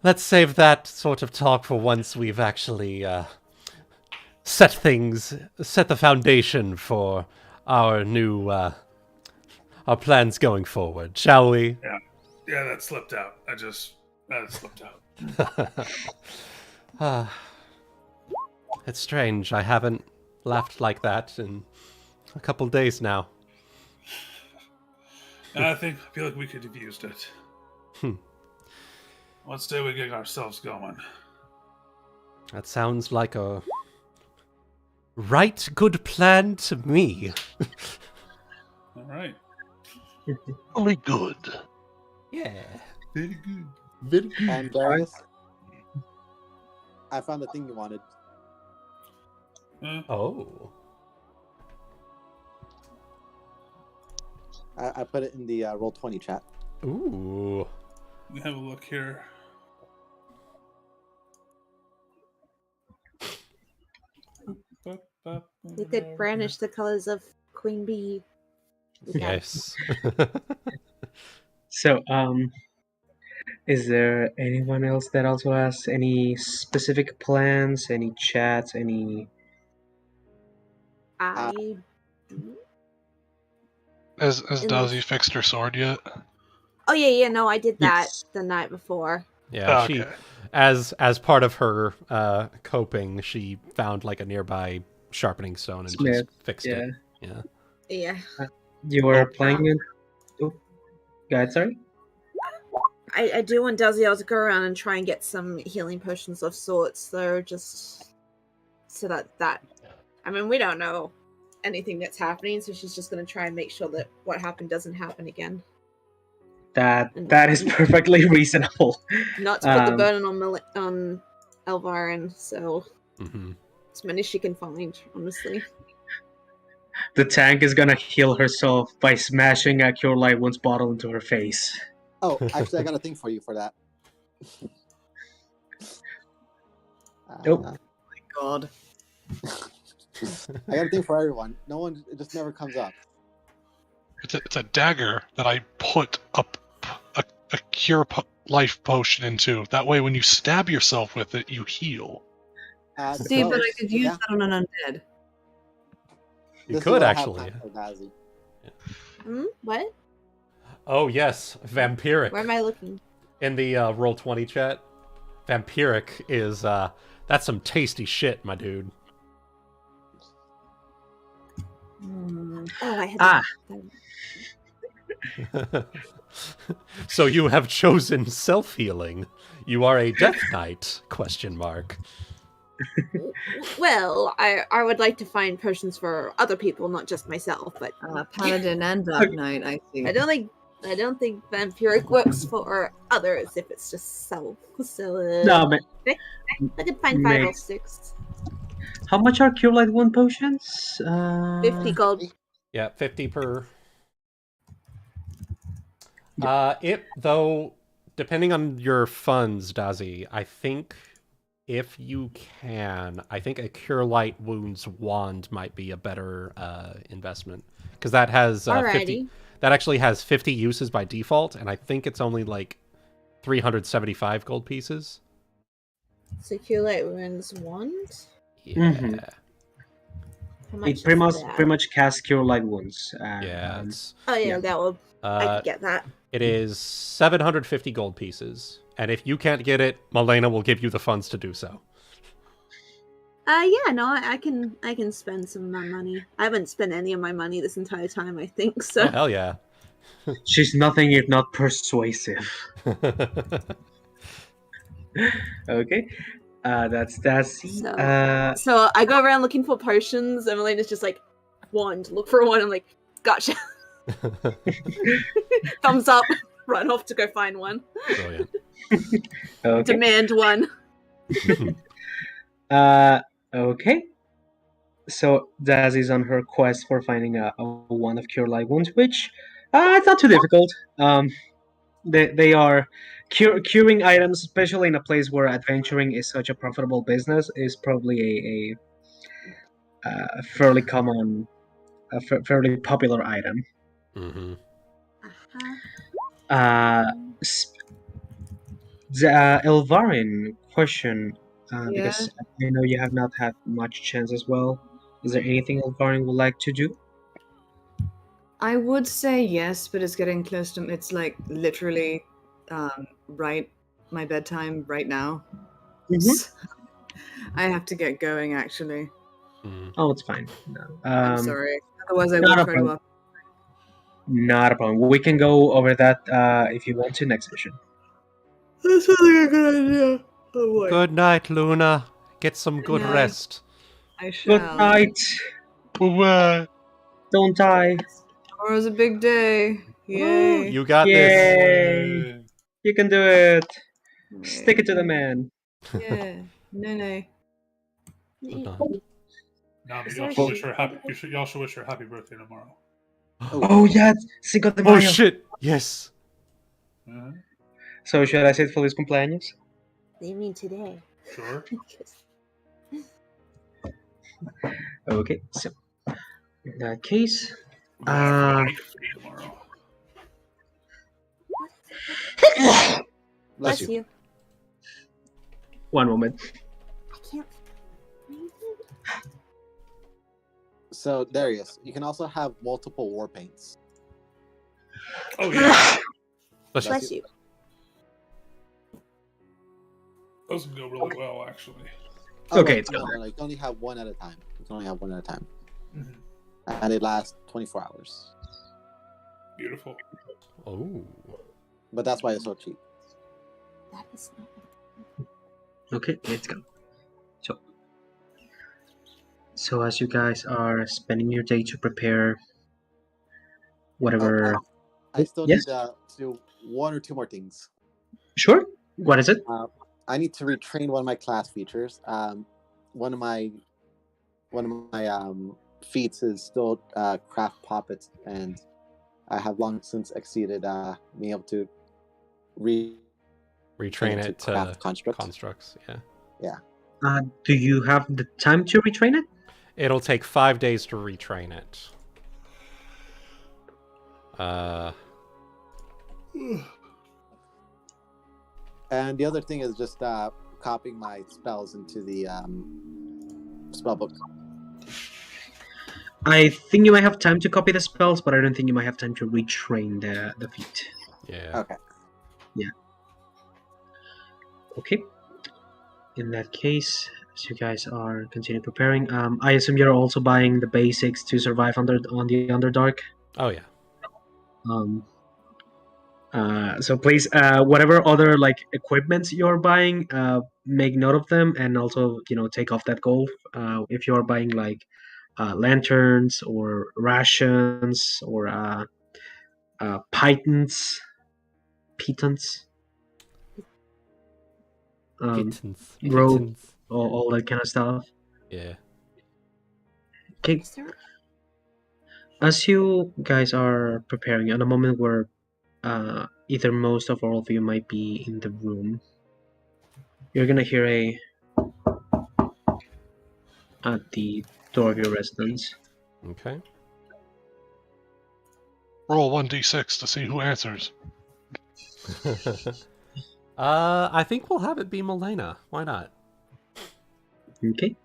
Let's save that sort of talk for once we've actually set the foundation for our new, our plans going forward, shall we? Yeah, that slipped out. That slipped out. It's strange. I haven't laughed like that in a couple days now. I feel like we could have used it. Let's say we get ourselves going. That sounds like a right good plan to me. All right. Really good. Yeah. Very good. Very good. And Darius, I found the thing you wanted. Oh. I put it in the Roll20 chat. Ooh. Let me have a look here. You could brandish the colors of Queen Bee. Yes. So, is there anyone else that also has any specific plans, any chats, any... I Has In Dazi fixed her sword yet? Oh yeah, no, I did that Yes. the night before. Yeah, Okay. she, as part of her coping, she found like a nearby sharpening stone and Smith, just fixed yeah. it. Yeah. Yeah. You were playing it? Oh, go ahead, sorry? I do want Dazielle to go around and try and get some healing potions of sorts, though, just so that I mean, we don't know anything that's happening, so she's just going to try and make sure that what happened doesn't happen again. That is perfectly reasonable. Not to put the burden on Elvarin, so Mm-hmm. as many as she can find, honestly. The tank is gonna heal herself by smashing a Cure Light Wounds bottle into her face. Oh, actually, I got a thing for you for that. Nope. God. I got a thing for everyone. No one, it just never comes up. It's a dagger that I put a cure life potion into. That way, when you stab yourself with it, you heal. See, but I could use yeah, that on an undead. You this is could what I have actually. planned for Dazi. What? Oh yes, vampiric. Where am I looking? In the Roll20 chat, vampiric is that's some tasty shit, my dude. Oh, I had So you have chosen self-healing. You are a death knight? Question mark. Well, I would like to find potions for other people, not just myself. But Paladin and Dark Knight, I see. I don't think vampiric works for others if it's just self. So No, man. I could find 5 or 6. How much are Cure Light Wound potions? 50 gold. Yeah, 50 per. It though, depending on your funds, Dazi, I think if you can, I think a Cure Light Wounds wand might be a better investment because that has 50. That actually has 50 uses by default, and I think it's only like 375 gold pieces. Circulate Wounds wand. Yeah. Mm-hmm. How much It pretty is that? much casts Cure Light Wounds. Yeah. It's, Oh yeah, yeah. that will. I could get that. it is 750 gold pieces, and if you can't get it, Melaina will give you the funds to do so. Yeah, no, I can spend some of my money. I haven't spent any of my money this entire time, I think. So Oh, hell yeah. She's nothing if not persuasive. Okay. That's So- So I go around looking for potions, and Melaina's just like, wand, look for one. I'm like, gotcha. Thumbs up. Run off to go find one. Brilliant. okay. Demand one. Okay. So Dazi's on her quest for finding a wand of Cure Light Wounds, which it's not too difficult. They are curing items, especially in a place where adventuring is such a profitable business, is probably a fairly common, fairly popular item. Mm-hmm. Elvarin, question, because Yeah. I know you have not had much chance as well. Is there anything Elvarin would like to do? I would say yes, but it's getting close to. It's like literally right my bedtime right now. Mhm. I have to get going, actually. Oh, it's fine. No. I'm sorry. Otherwise, I not will a try to problem. up. Not a problem. We can go over that if you want to next session. That sounds like a good idea. Oh boy. Good night, Luna. Get some good night. rest. I shall. Good night. Bye-bye. Don't die. Tomorrow's a big day. Woo, Yay. you got Yay. You can do it. Stick it to the man. this. Yeah. No. Good night. Now, Is y'all there should a wish her happy. Y'all should wish her happy birthday tomorrow. Oh, yeah. Cinco de Oh Mayo. shit! Yes. Uh-huh. So, should I say feliz cumpleaños? You mean today? Sure. Okay, so in that case, Tomorrow. Bless Bless you. you. one moment. I can't. So Darius, you can also have multiple war paints. Oh yeah, Bless you. Bless you. those can go really well actually. Okay, no, it's no, gone. no, you can only have one at a time. You can only have one at a time, Mhm. and it lasts 24 hours. Beautiful. Oh. But that's why it's so cheap. That is not. Okay, let's go. So as you guys are spending your day to prepare whatever. I still Yes? need to do one or two more things. Sure. What is it? I need to retrain one of my class features. One of my feats is still craft puppets, and I have long since exceeded being able to Retrain to it to craft constructs. constructs. Yeah. Do you have the time to retrain it? It'll take 5 days to retrain it. And the other thing is just copying my spells into the spellbook. I think you might have time to copy the spells, but I don't think you might have time to retrain the feat. Yeah. Okay. Okay. In that case, as you guys are continue preparing, I assume you're also buying the basics to survive on the Underdark. Oh yeah. So please, whatever other like equipments you're buying, make note of them, and also take off that gold. If you are buying like lanterns or rations or pitons, Pittance. rope, Pittance. all that kind of stuff. Yeah. Okay. Is there? As you guys are preparing, at a moment where either most of all of you might be in the room, you're gonna hear at the door of your residence. Okay. Roll 1d6 to see who answers. I think we'll have it be Melaina. Why not? Okay.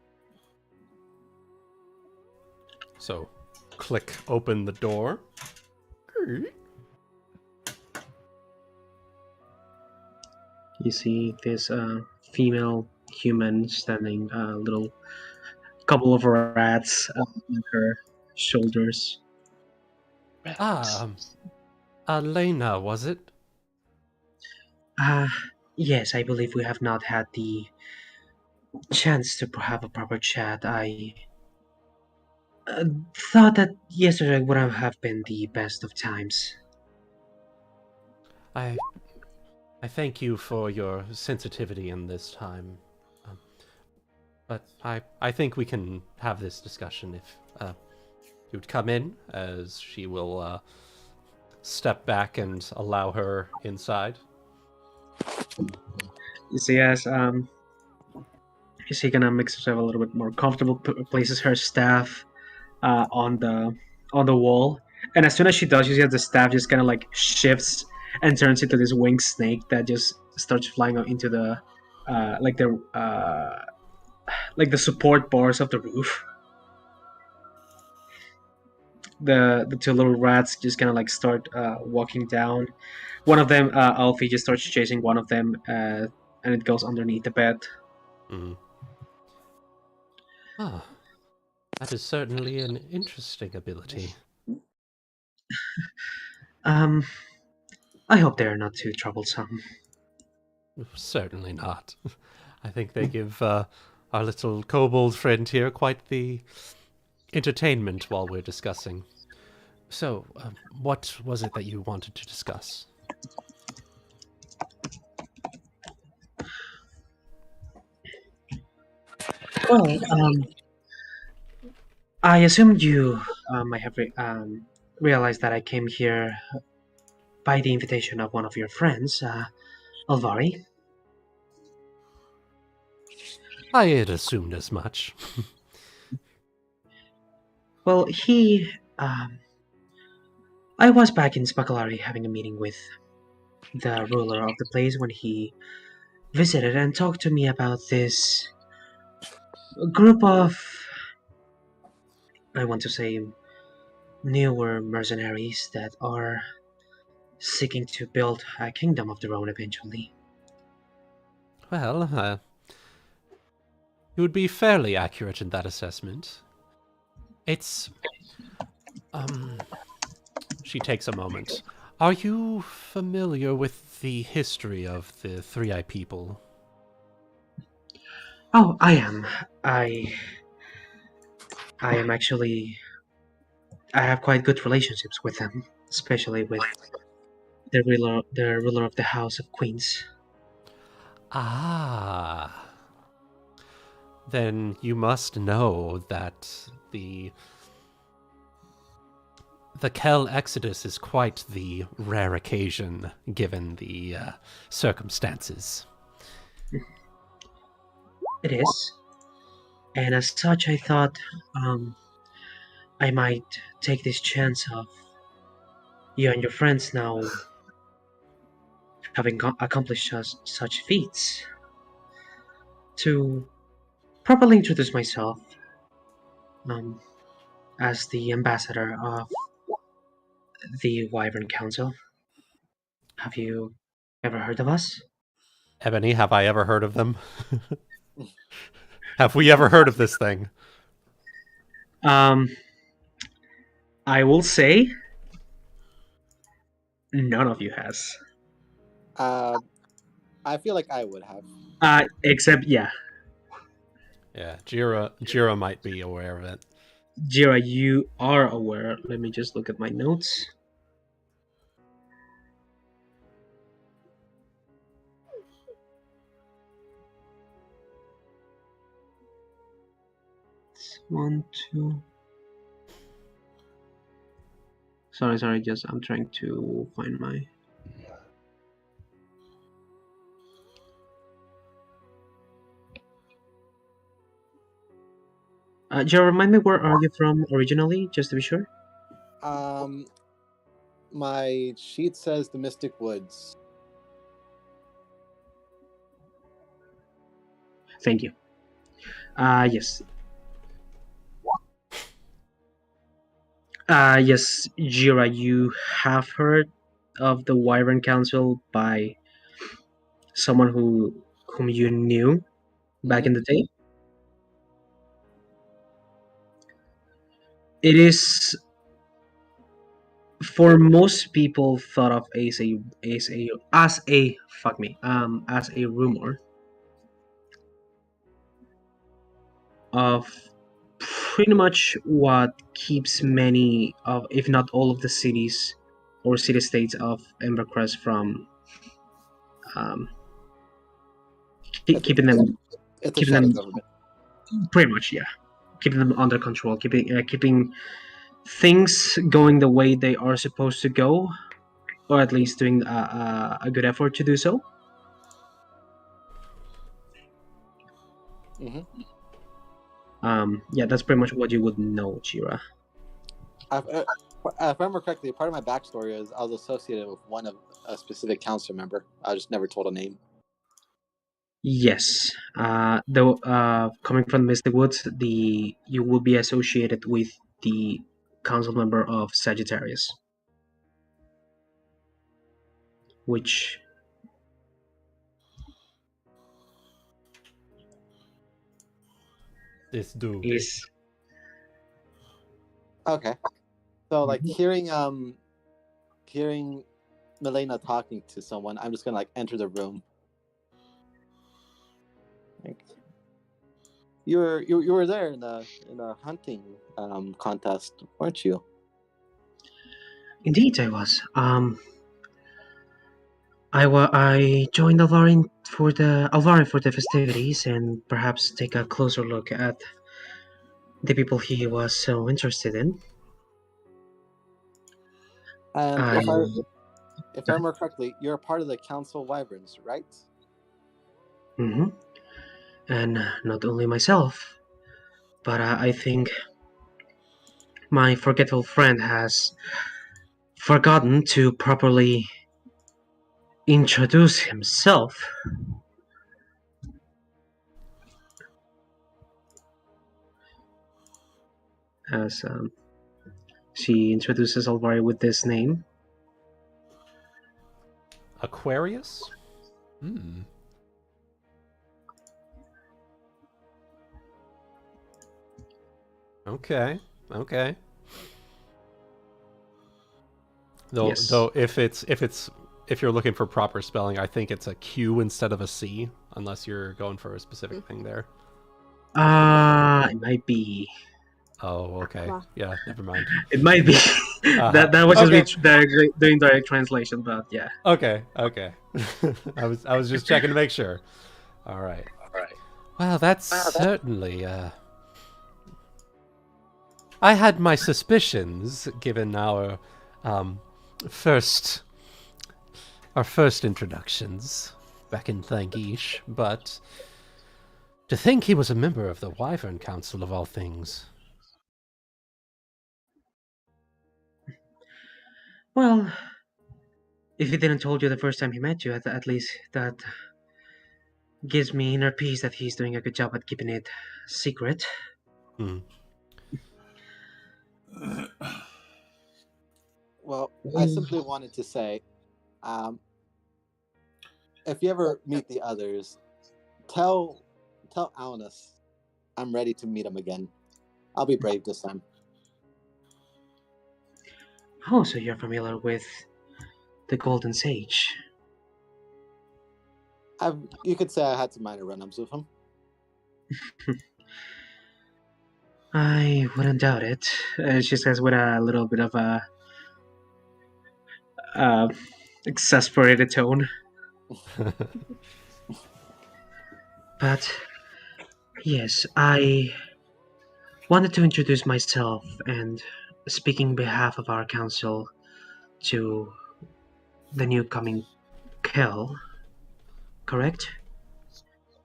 So, click open the door. You see this female human standing, a little couple of rats on her shoulders. Elena, was it? Yes, I believe we have not had the chance to have a proper chat. I thought that yesterday would have been the best of times. I thank you for your sensitivity in this time. But I think we can have this discussion if you'd come in, as she will step back and allow her inside. You see, as she gonna makes herself a little bit more comfortable, places her staff on the wall, and as soon as she does, you see that the staff just kind of like shifts and turns into this winged snake that just starts flying out into the like the support bars of the roof. The two little rats just kind of like start walking down. One of them, Alfie, just starts chasing one of them, and it goes underneath the bed. Mm. Ah, that is certainly an interesting ability. I hope they are not too troublesome. Certainly not. I think they give our little kobold friend here quite the entertainment while we're discussing. So, what was it that you wanted to discuss? Well, I assumed you might have realized that I came here by the invitation of one of your friends, Elvarin. I had assumed as much. Well, I was back in Spakalari having a meeting with the ruler of the place when he visited and talked to me about this group of, I want to say, newer mercenaries that are seeking to build a kingdom of their own eventually. Well, you would be fairly accurate in that assessment. It's... She takes a moment. Are you familiar with the history of the Thriae people? Oh, I am. I am actually... I have quite good relationships with them, especially with the ruler of the House of Queens. Ah. Then you must know that the Kel Exodus is quite the rare occasion, given the circumstances. It is. And as such, I thought I might take this chance of you and your friends now having accomplished such feats to properly introduce myself as the ambassador of the Wyvern Council. Have you ever heard of us? Ebony, have I ever heard of them? Have we ever heard of this thing? I will say none of you has. I feel like I would have. Except, yeah. Yeah, Jeera might be aware of it. Jeera, you are aware. Let me just look at my notes. It's 1, 2. Sorry. I'm trying to find my. Jeera, remind me, where are you from originally, just to be sure? My sheet says the Mystic Woods. Thank you. Yes. Yes, Jeera, you have heard of the Wyvern Council by someone whom you knew back in the day? It is, for most people, thought of as a rumor of pretty much what keeps many of, if not all of the cities or city-states of Embercrest from keeping them It's a shadow government. pretty much, yeah, keeping them under control, keeping things going the way they are supposed to go, or at least doing a good effort to do so. Yeah, that's pretty much what you would know, Jeera. If I remember correctly, part of my backstory is I was associated with a specific council member. I just never told a name. Yes, though coming from Mystic Woods, you will be associated with the council member of Sagittarius. which This dude. is Okay. So like hearing Melaina talking to someone, I'm just gonna like enter the room. Like, you were there in a hunting contest, weren't you? indeed I was. I joined Elvarin for the festivities and perhaps take a closer look at the people he was so interested in. And I, if I remember correctly, you're a part of the Council of Wyverns, right? Mhm. And not only myself, but I think my forgetful friend has forgotten to properly introduce himself. As she introduces Alvari with this name. Aquarius? Hmm. Okay. Though, Yes. though, if you're looking for proper spelling, I think it's a Q instead of a C, unless you're going for a specific thing there. It might be. Oh, okay. Yeah, never mind. It might be. That was Okay. just me doing direct translation, but yeah. Okay. I was just checking to make sure. All right. Well, that's certainly. I had my suspicions given our first introductions back in Thangish, but to think he was a member of the Wyvern Council of all things. Well, if he didn't told you the first time he met you, at least that gives me inner peace that he's doing a good job at keeping it secret. Hmm. Well, I simply wanted to say, if you ever meet the others, tell Alnus I'm ready to meet him again. I'll be brave this time. Oh, so you're familiar with the Golden Sage? You could say I had some minor run-ups with him. I wouldn't doubt it. She says with a little bit of a exasperated tone. But yes, I wanted to introduce myself and speaking behalf of our council to the new coming Kel, correct?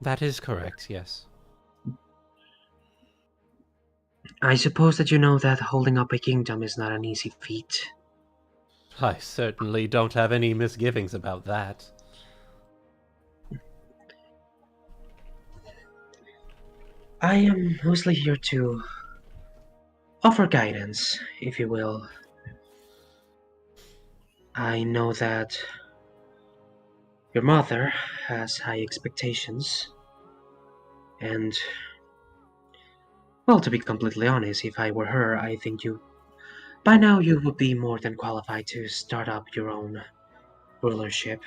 That is correct, yes. I suppose that you know that holding up a kingdom is not an easy feat. I certainly don't have any misgivings about that. I am mostly here to offer guidance, if you will. I know that your mother has high expectations, and, well, to be completely honest, if I were her, I think by now you would be more than qualified to start up your own rulership.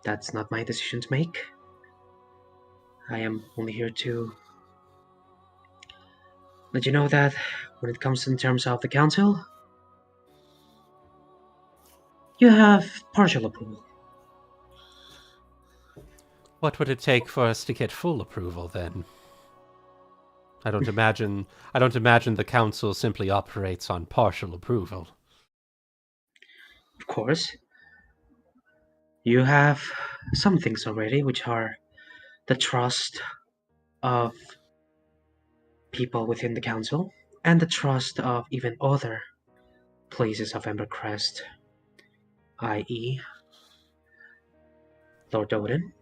That's not my decision to make. I am only here to let you know that when it comes in terms of the council, you have partial approval. What would it take for us to get full approval, then? I don't imagine the council simply operates on partial approval. Of course, you have some things already, which are the trust of people within the council and the trust of even other places of Embercrest, i.e. Lord Odin.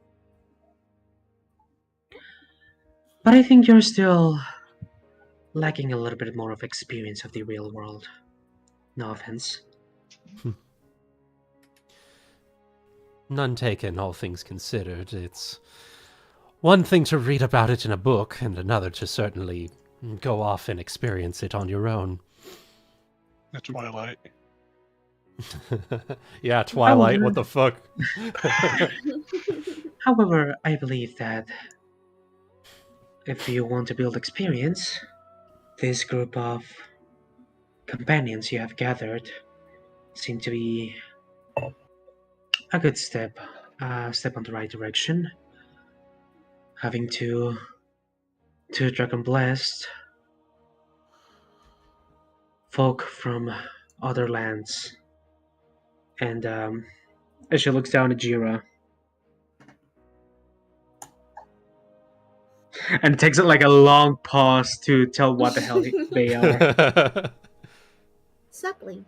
But I think you're still lacking a little bit more of experience of the real world. No offense. None taken, all things considered. It's one thing to read about it in a book, and another to certainly go off and experience it on your own. The Twilight. Yeah, Twilight, However- what the fuck? However, I believe that if you want to build experience, this group of companions you have gathered seem to be a good step on the right direction. Having two Dragonblessed folk from other lands, and as she looks down at Jeera, and it takes like a long pause to tell what the hell they are. Sapling.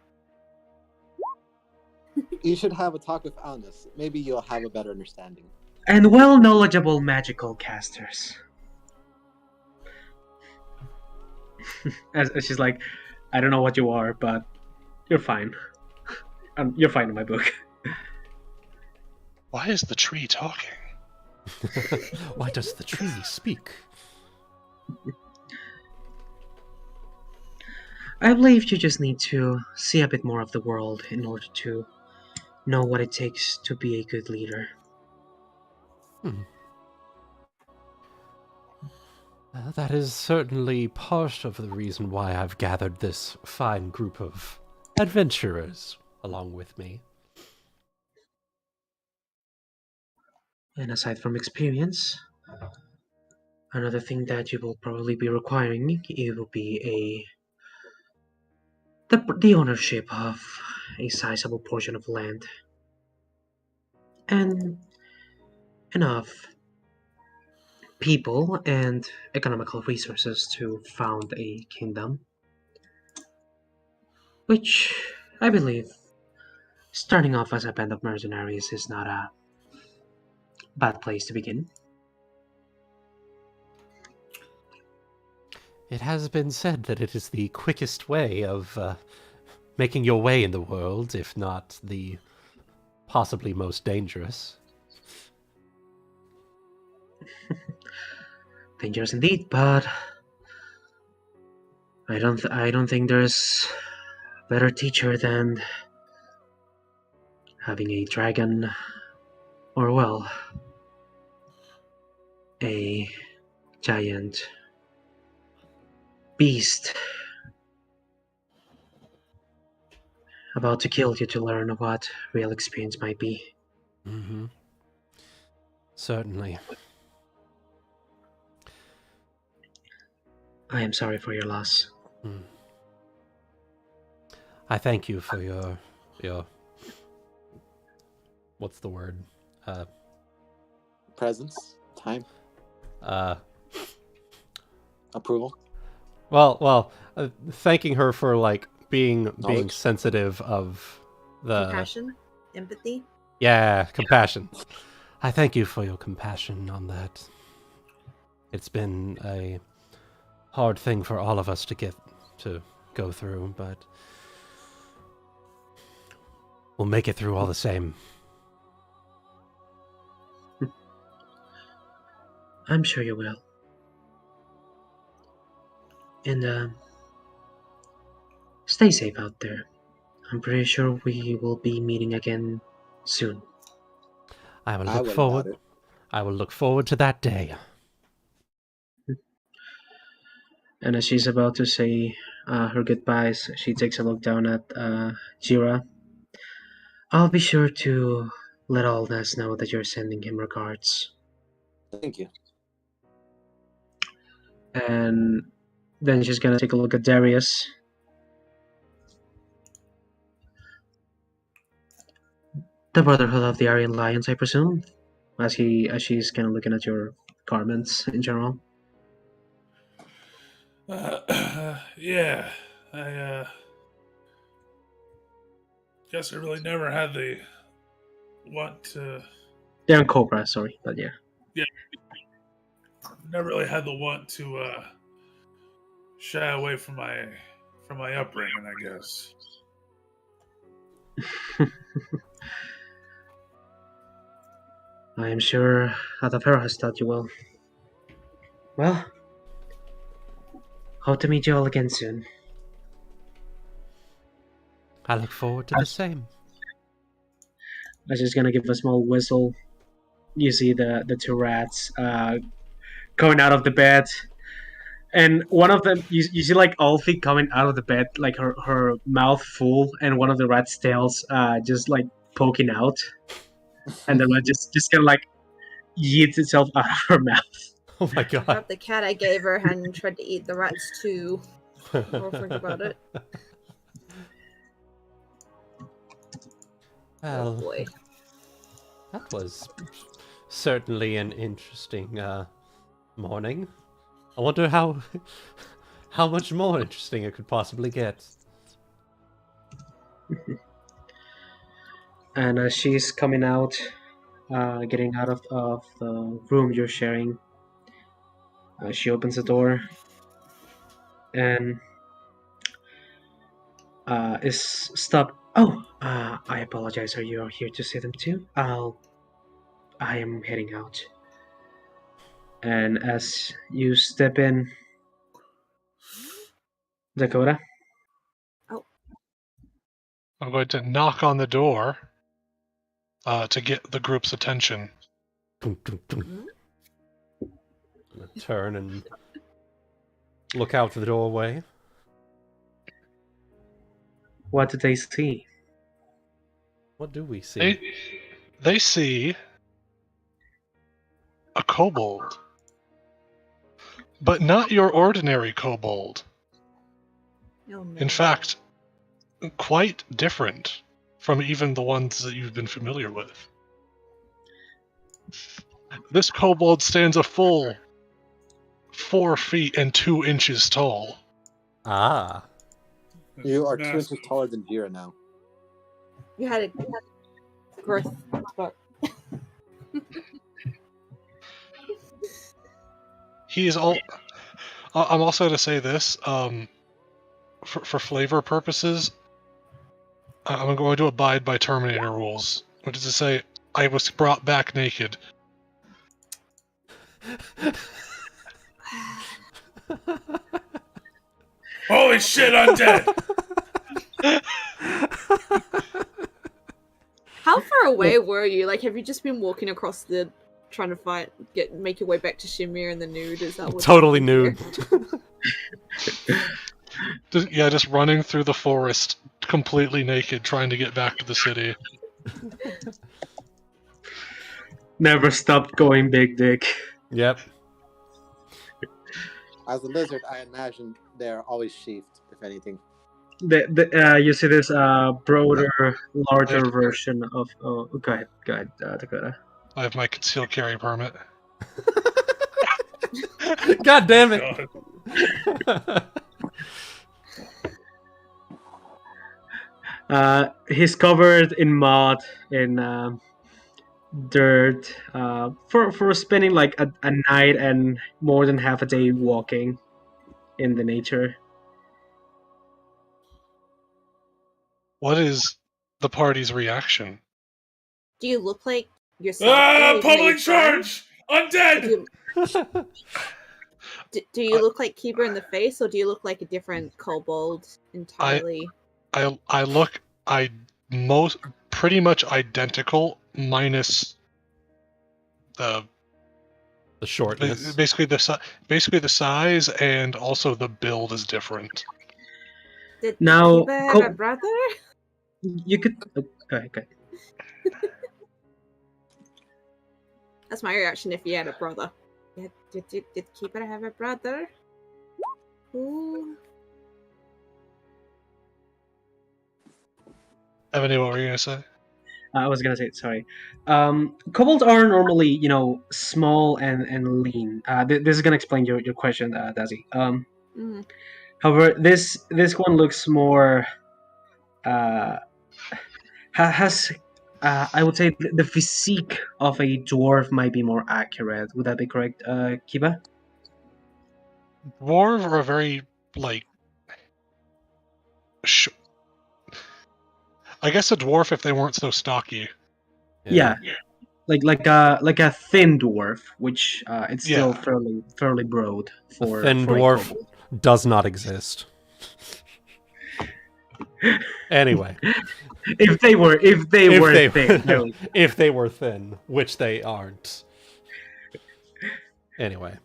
You should have a talk with Alnus. Maybe you'll have a better understanding. And well knowledgeable magical casters. as she's like, I don't know what you are, but you're fine. You're fine in my book. Why is the tree talking? Why does the tree speak? I believe you just need to see a bit more of the world in order to know what it takes to be a good leader. That is certainly part of the reason why I've gathered this fine group of adventurers along with me. And aside from experience, another thing that you will probably be requiring, it will be the ownership of a sizable portion of land. And enough people and economical resources to found a kingdom. Which, I believe, starting off as a band of mercenaries is not a bad place to begin. It has been said that it is the quickest way of making your way in the world, if not the possibly most dangerous. Dangerous indeed, but I don't think there's a better teacher than having a dragon, or well, a giant beast about to kill you to learn what real experience might be. Mm-hmm. Certainly. I am sorry for your loss. I thank you for your what's the word? Presence, time, Uh approval. well, thanking her for like being Knowledge. sensitive of the Compassion, empathy. Yeah, compassion. I thank you for your compassion on that. It's been a hard thing for all of us to go through, but we'll make it through all the same. I'm sure you will. And stay safe out there. I'm pretty sure we will be meeting again soon. I will I look wouldn't forward. doubt it. I will look forward to that day. And as she's about to say her goodbyes, she takes a look down at Jeera. I'll be sure to let Alnus know that you're sending him regards. Thank you. And then she's gonna take a look at Darius. The Brotherhood of the Aryan Lions, I presume, as she's kind of looking at your garments in general. Yeah, I guess I really never had the want to. They're in Cobra, sorry, but yeah. Never really had the want to shy away from my upbringing, I guess. I am sure LunaFarrowe has taught you well. Well, hope to meet you all again soon. I look forward to the same. I was just gonna give a small whistle. You see the two rats coming out of the bed. And one of them, you see like Alfie coming out of the bed, like her mouth full, and one of the rat's tails just like poking out. And the rat just kind of like yeets itself out of her mouth. Oh my god. Grabbed the cat I gave her and tried to eat the rats too. I'll think about it. Oh Well, boy. that was certainly an interesting morning. I wonder how much more interesting it could possibly get. And as she's coming out, getting out of the room you're sharing, she opens the door and is stopped. Oh, I apologize. Are you here to see them too? I am heading out. And as you step in, Dakota, I'm going to knock on the door to get the group's attention. I'm gonna turn and look out the doorway. what did they see? What do we see? They see a kobold. But not your ordinary kobold. Oh, no. In fact, quite different from even the ones that you've been familiar with. This kobold stands a full 4 feet and 2 inches tall. Ah. You are 2 Massive. inches taller than Jeera now. You had a growth spot. He is all. I'm also going to say this. For flavor purposes, I'm going to abide by Terminator rules, which is to say, I was brought back naked. Holy shit, undead! How far away were you? Like, have you just been walking across the, trying to make your way back to Shimir in the nude? Is that what Totally nude. Just running through the forest, completely naked, trying to get back to the city. Never stopped going big dick. Yep. As a lizard, I imagine they're always sheathed, if anything. You see this broader, larger version of. Oh, go ahead, Dakota. I have my concealed carry permit. God damn it. He's covered in mud, in dirt, for spending like a night and more than half a day walking in the nature. What is the party's reaction? Do you look like yourself? though, even though Public you're fine? charge! Undead! Do you look like Kiba in the face, or do you look like a different kobold entirely? I look pretty much identical, minus the shortness. basically the size, and also the build is different. Did Now, Kiba have a brother? You could. Go ahead. That's my reaction if he had a brother. Did Kiba have a brother? Ooh. Ebony, what were you gonna say? I was gonna say sorry. Kobolds are normally, small and lean. This is gonna explain your question, Dazi. Mhm. However, this one looks more. Has I would say the physique of a dwarf might be more accurate. Would that be correct, Kiba? Dwarves are very I guess a dwarf if they weren't so stocky. Yeah. like a thin dwarf, which it's still Yeah. fairly broad for Thin for a dwarf kobold. does not exist. Anyway, If they were if thin, there we go. if they were thin, which they aren't. Anyway,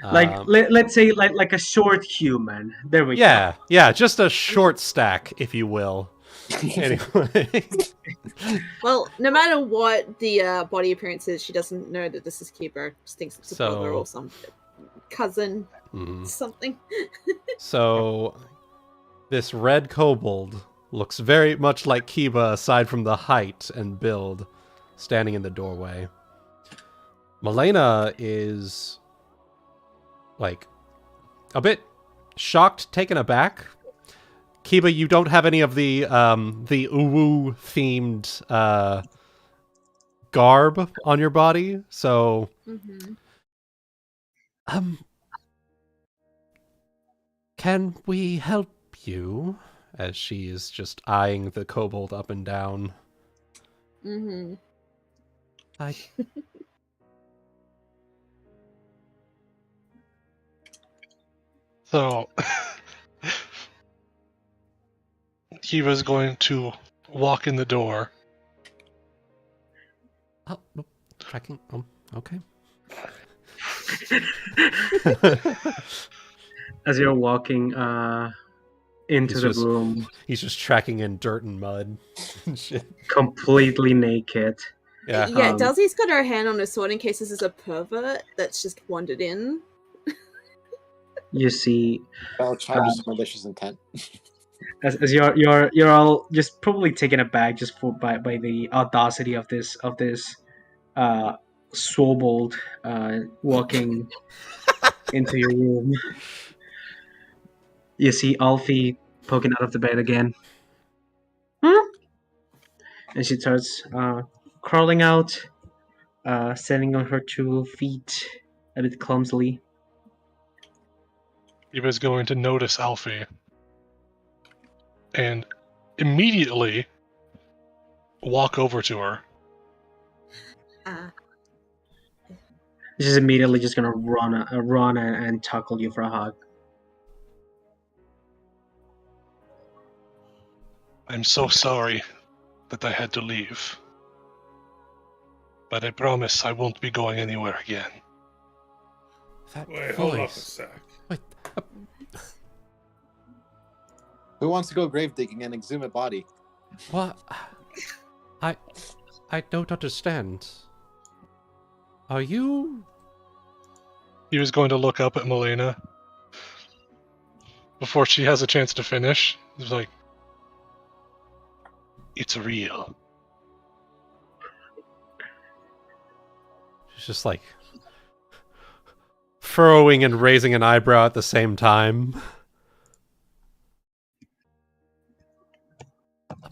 let's say like a short human. There we go. yeah, just a short stack, if you will. Anyway, Well, no matter what the body appearance is, she doesn't know that this is Kiba. Just thinks it's a brother or some cousin, something. So this red kobold looks very much like Kiba, aside from the height and build, standing in the doorway. Melaina is like a bit shocked, taken aback. Kiba, you don't have any of the uwu themed garb on your body, so can we help you? As she is just eyeing the kobold up and down. So he was going to walk in the door. Oh, tracking. Okay. As you're walking into the room, he's just tracking in dirt and mud and shit. Completely naked. Yeah, Dazie's got her hand on her sword in case this is a pervert that's just wandered in. You see, childish malicious intent. as you're all just probably taken aback just by the audacity of this swobold walking into your room. You see Alfie poking out of the bed again. And she starts crawling out, standing on her 2 feet a bit clumsily. He was going to notice Alfie and immediately walk over to her. She's immediately just gonna run and tackle you for a hug. I'm so sorry that I had to leave. But I promise I won't be going anywhere again. Wait, hold up a sec. Wait. Who wants to go grave digging and exhume a body? What? I don't understand. Are you? He was going to look up at Melaina before she has a chance to finish. He was like, "It's real." She's just like furrowing and raising an eyebrow at the same time.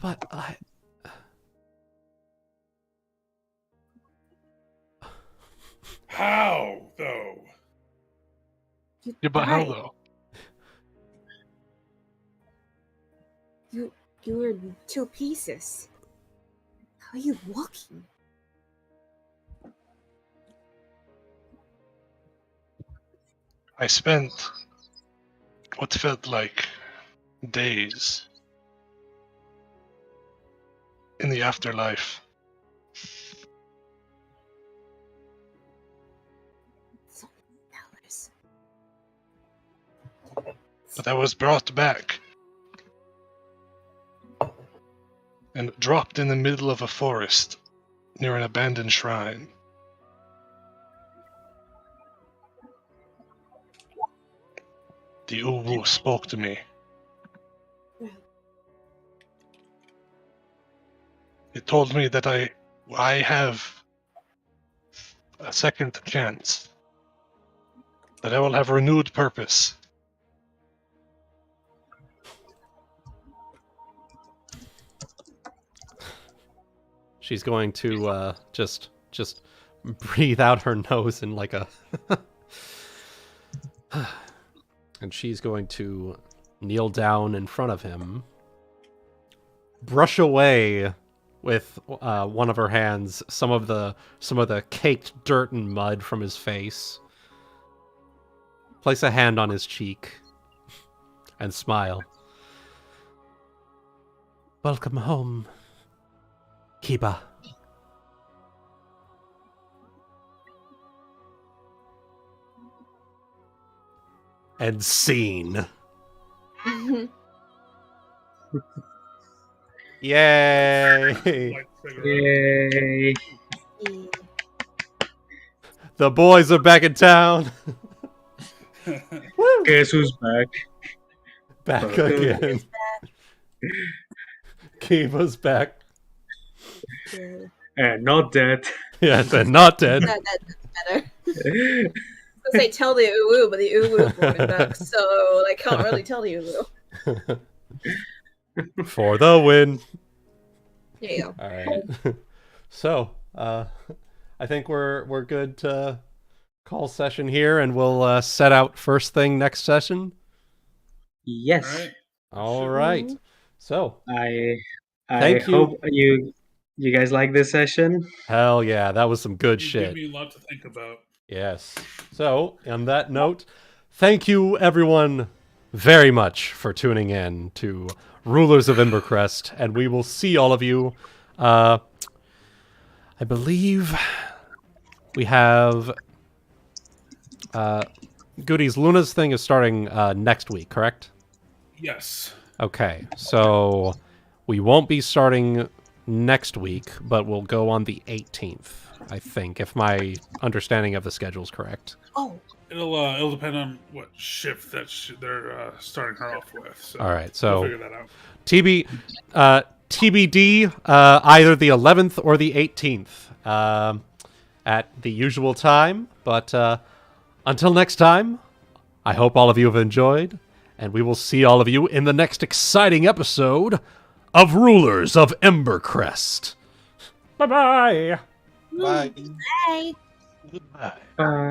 But How, though? Yeah, but how though? You were in 2 pieces. How are you walking? I spent what felt like days in the afterlife. But I was brought back and dropped in the middle of a forest near an abandoned shrine. The Uwu spoke to me. It told me that I have a second chance, that I will have renewed purpose. she's going to just breathe out her nose in like a and she's going to kneel down in front of him, brush away with one of her hands some of the caked dirt and mud from his face. Place a hand on his cheek and smile. Welcome home, Kiba. And scene. Yay! Yay! The boys are back in town. Woo! Guess who's back? Back again. Kiba's back. Yeah. And not dead. Yes, and not dead. That's better. Because they tell the uwu, but the uwu brought him back, so they can't really tell the uwu. For the win. There you go. All right. So, I think we're good to call session here, and we'll set out first thing next session. Yes. All right. So, I Thank you. hope you guys like this session. hell yeah, that was some good You shit. gave me a lot to think about. Yes. So, on that note, thank you everyone very much for tuning in to Rulers of Embercrest, and we will see all of you. I believe we have Goodies. Luna's thing is starting next week, correct? Yes. Okay, so we won't be starting next week, but we'll go on the 18th, I think, if my understanding of the schedule is correct. Oh, It'll depend on what shift that they're starting her off with. So All right, we'll so figure that out. TBD, either the 11th or the 18th at the usual time. But until next time, I hope all of you have enjoyed, and we will see all of you in the next exciting episode of Rulers of Embercrest. Bye-bye! Bye. hey. Goodbye. Bye.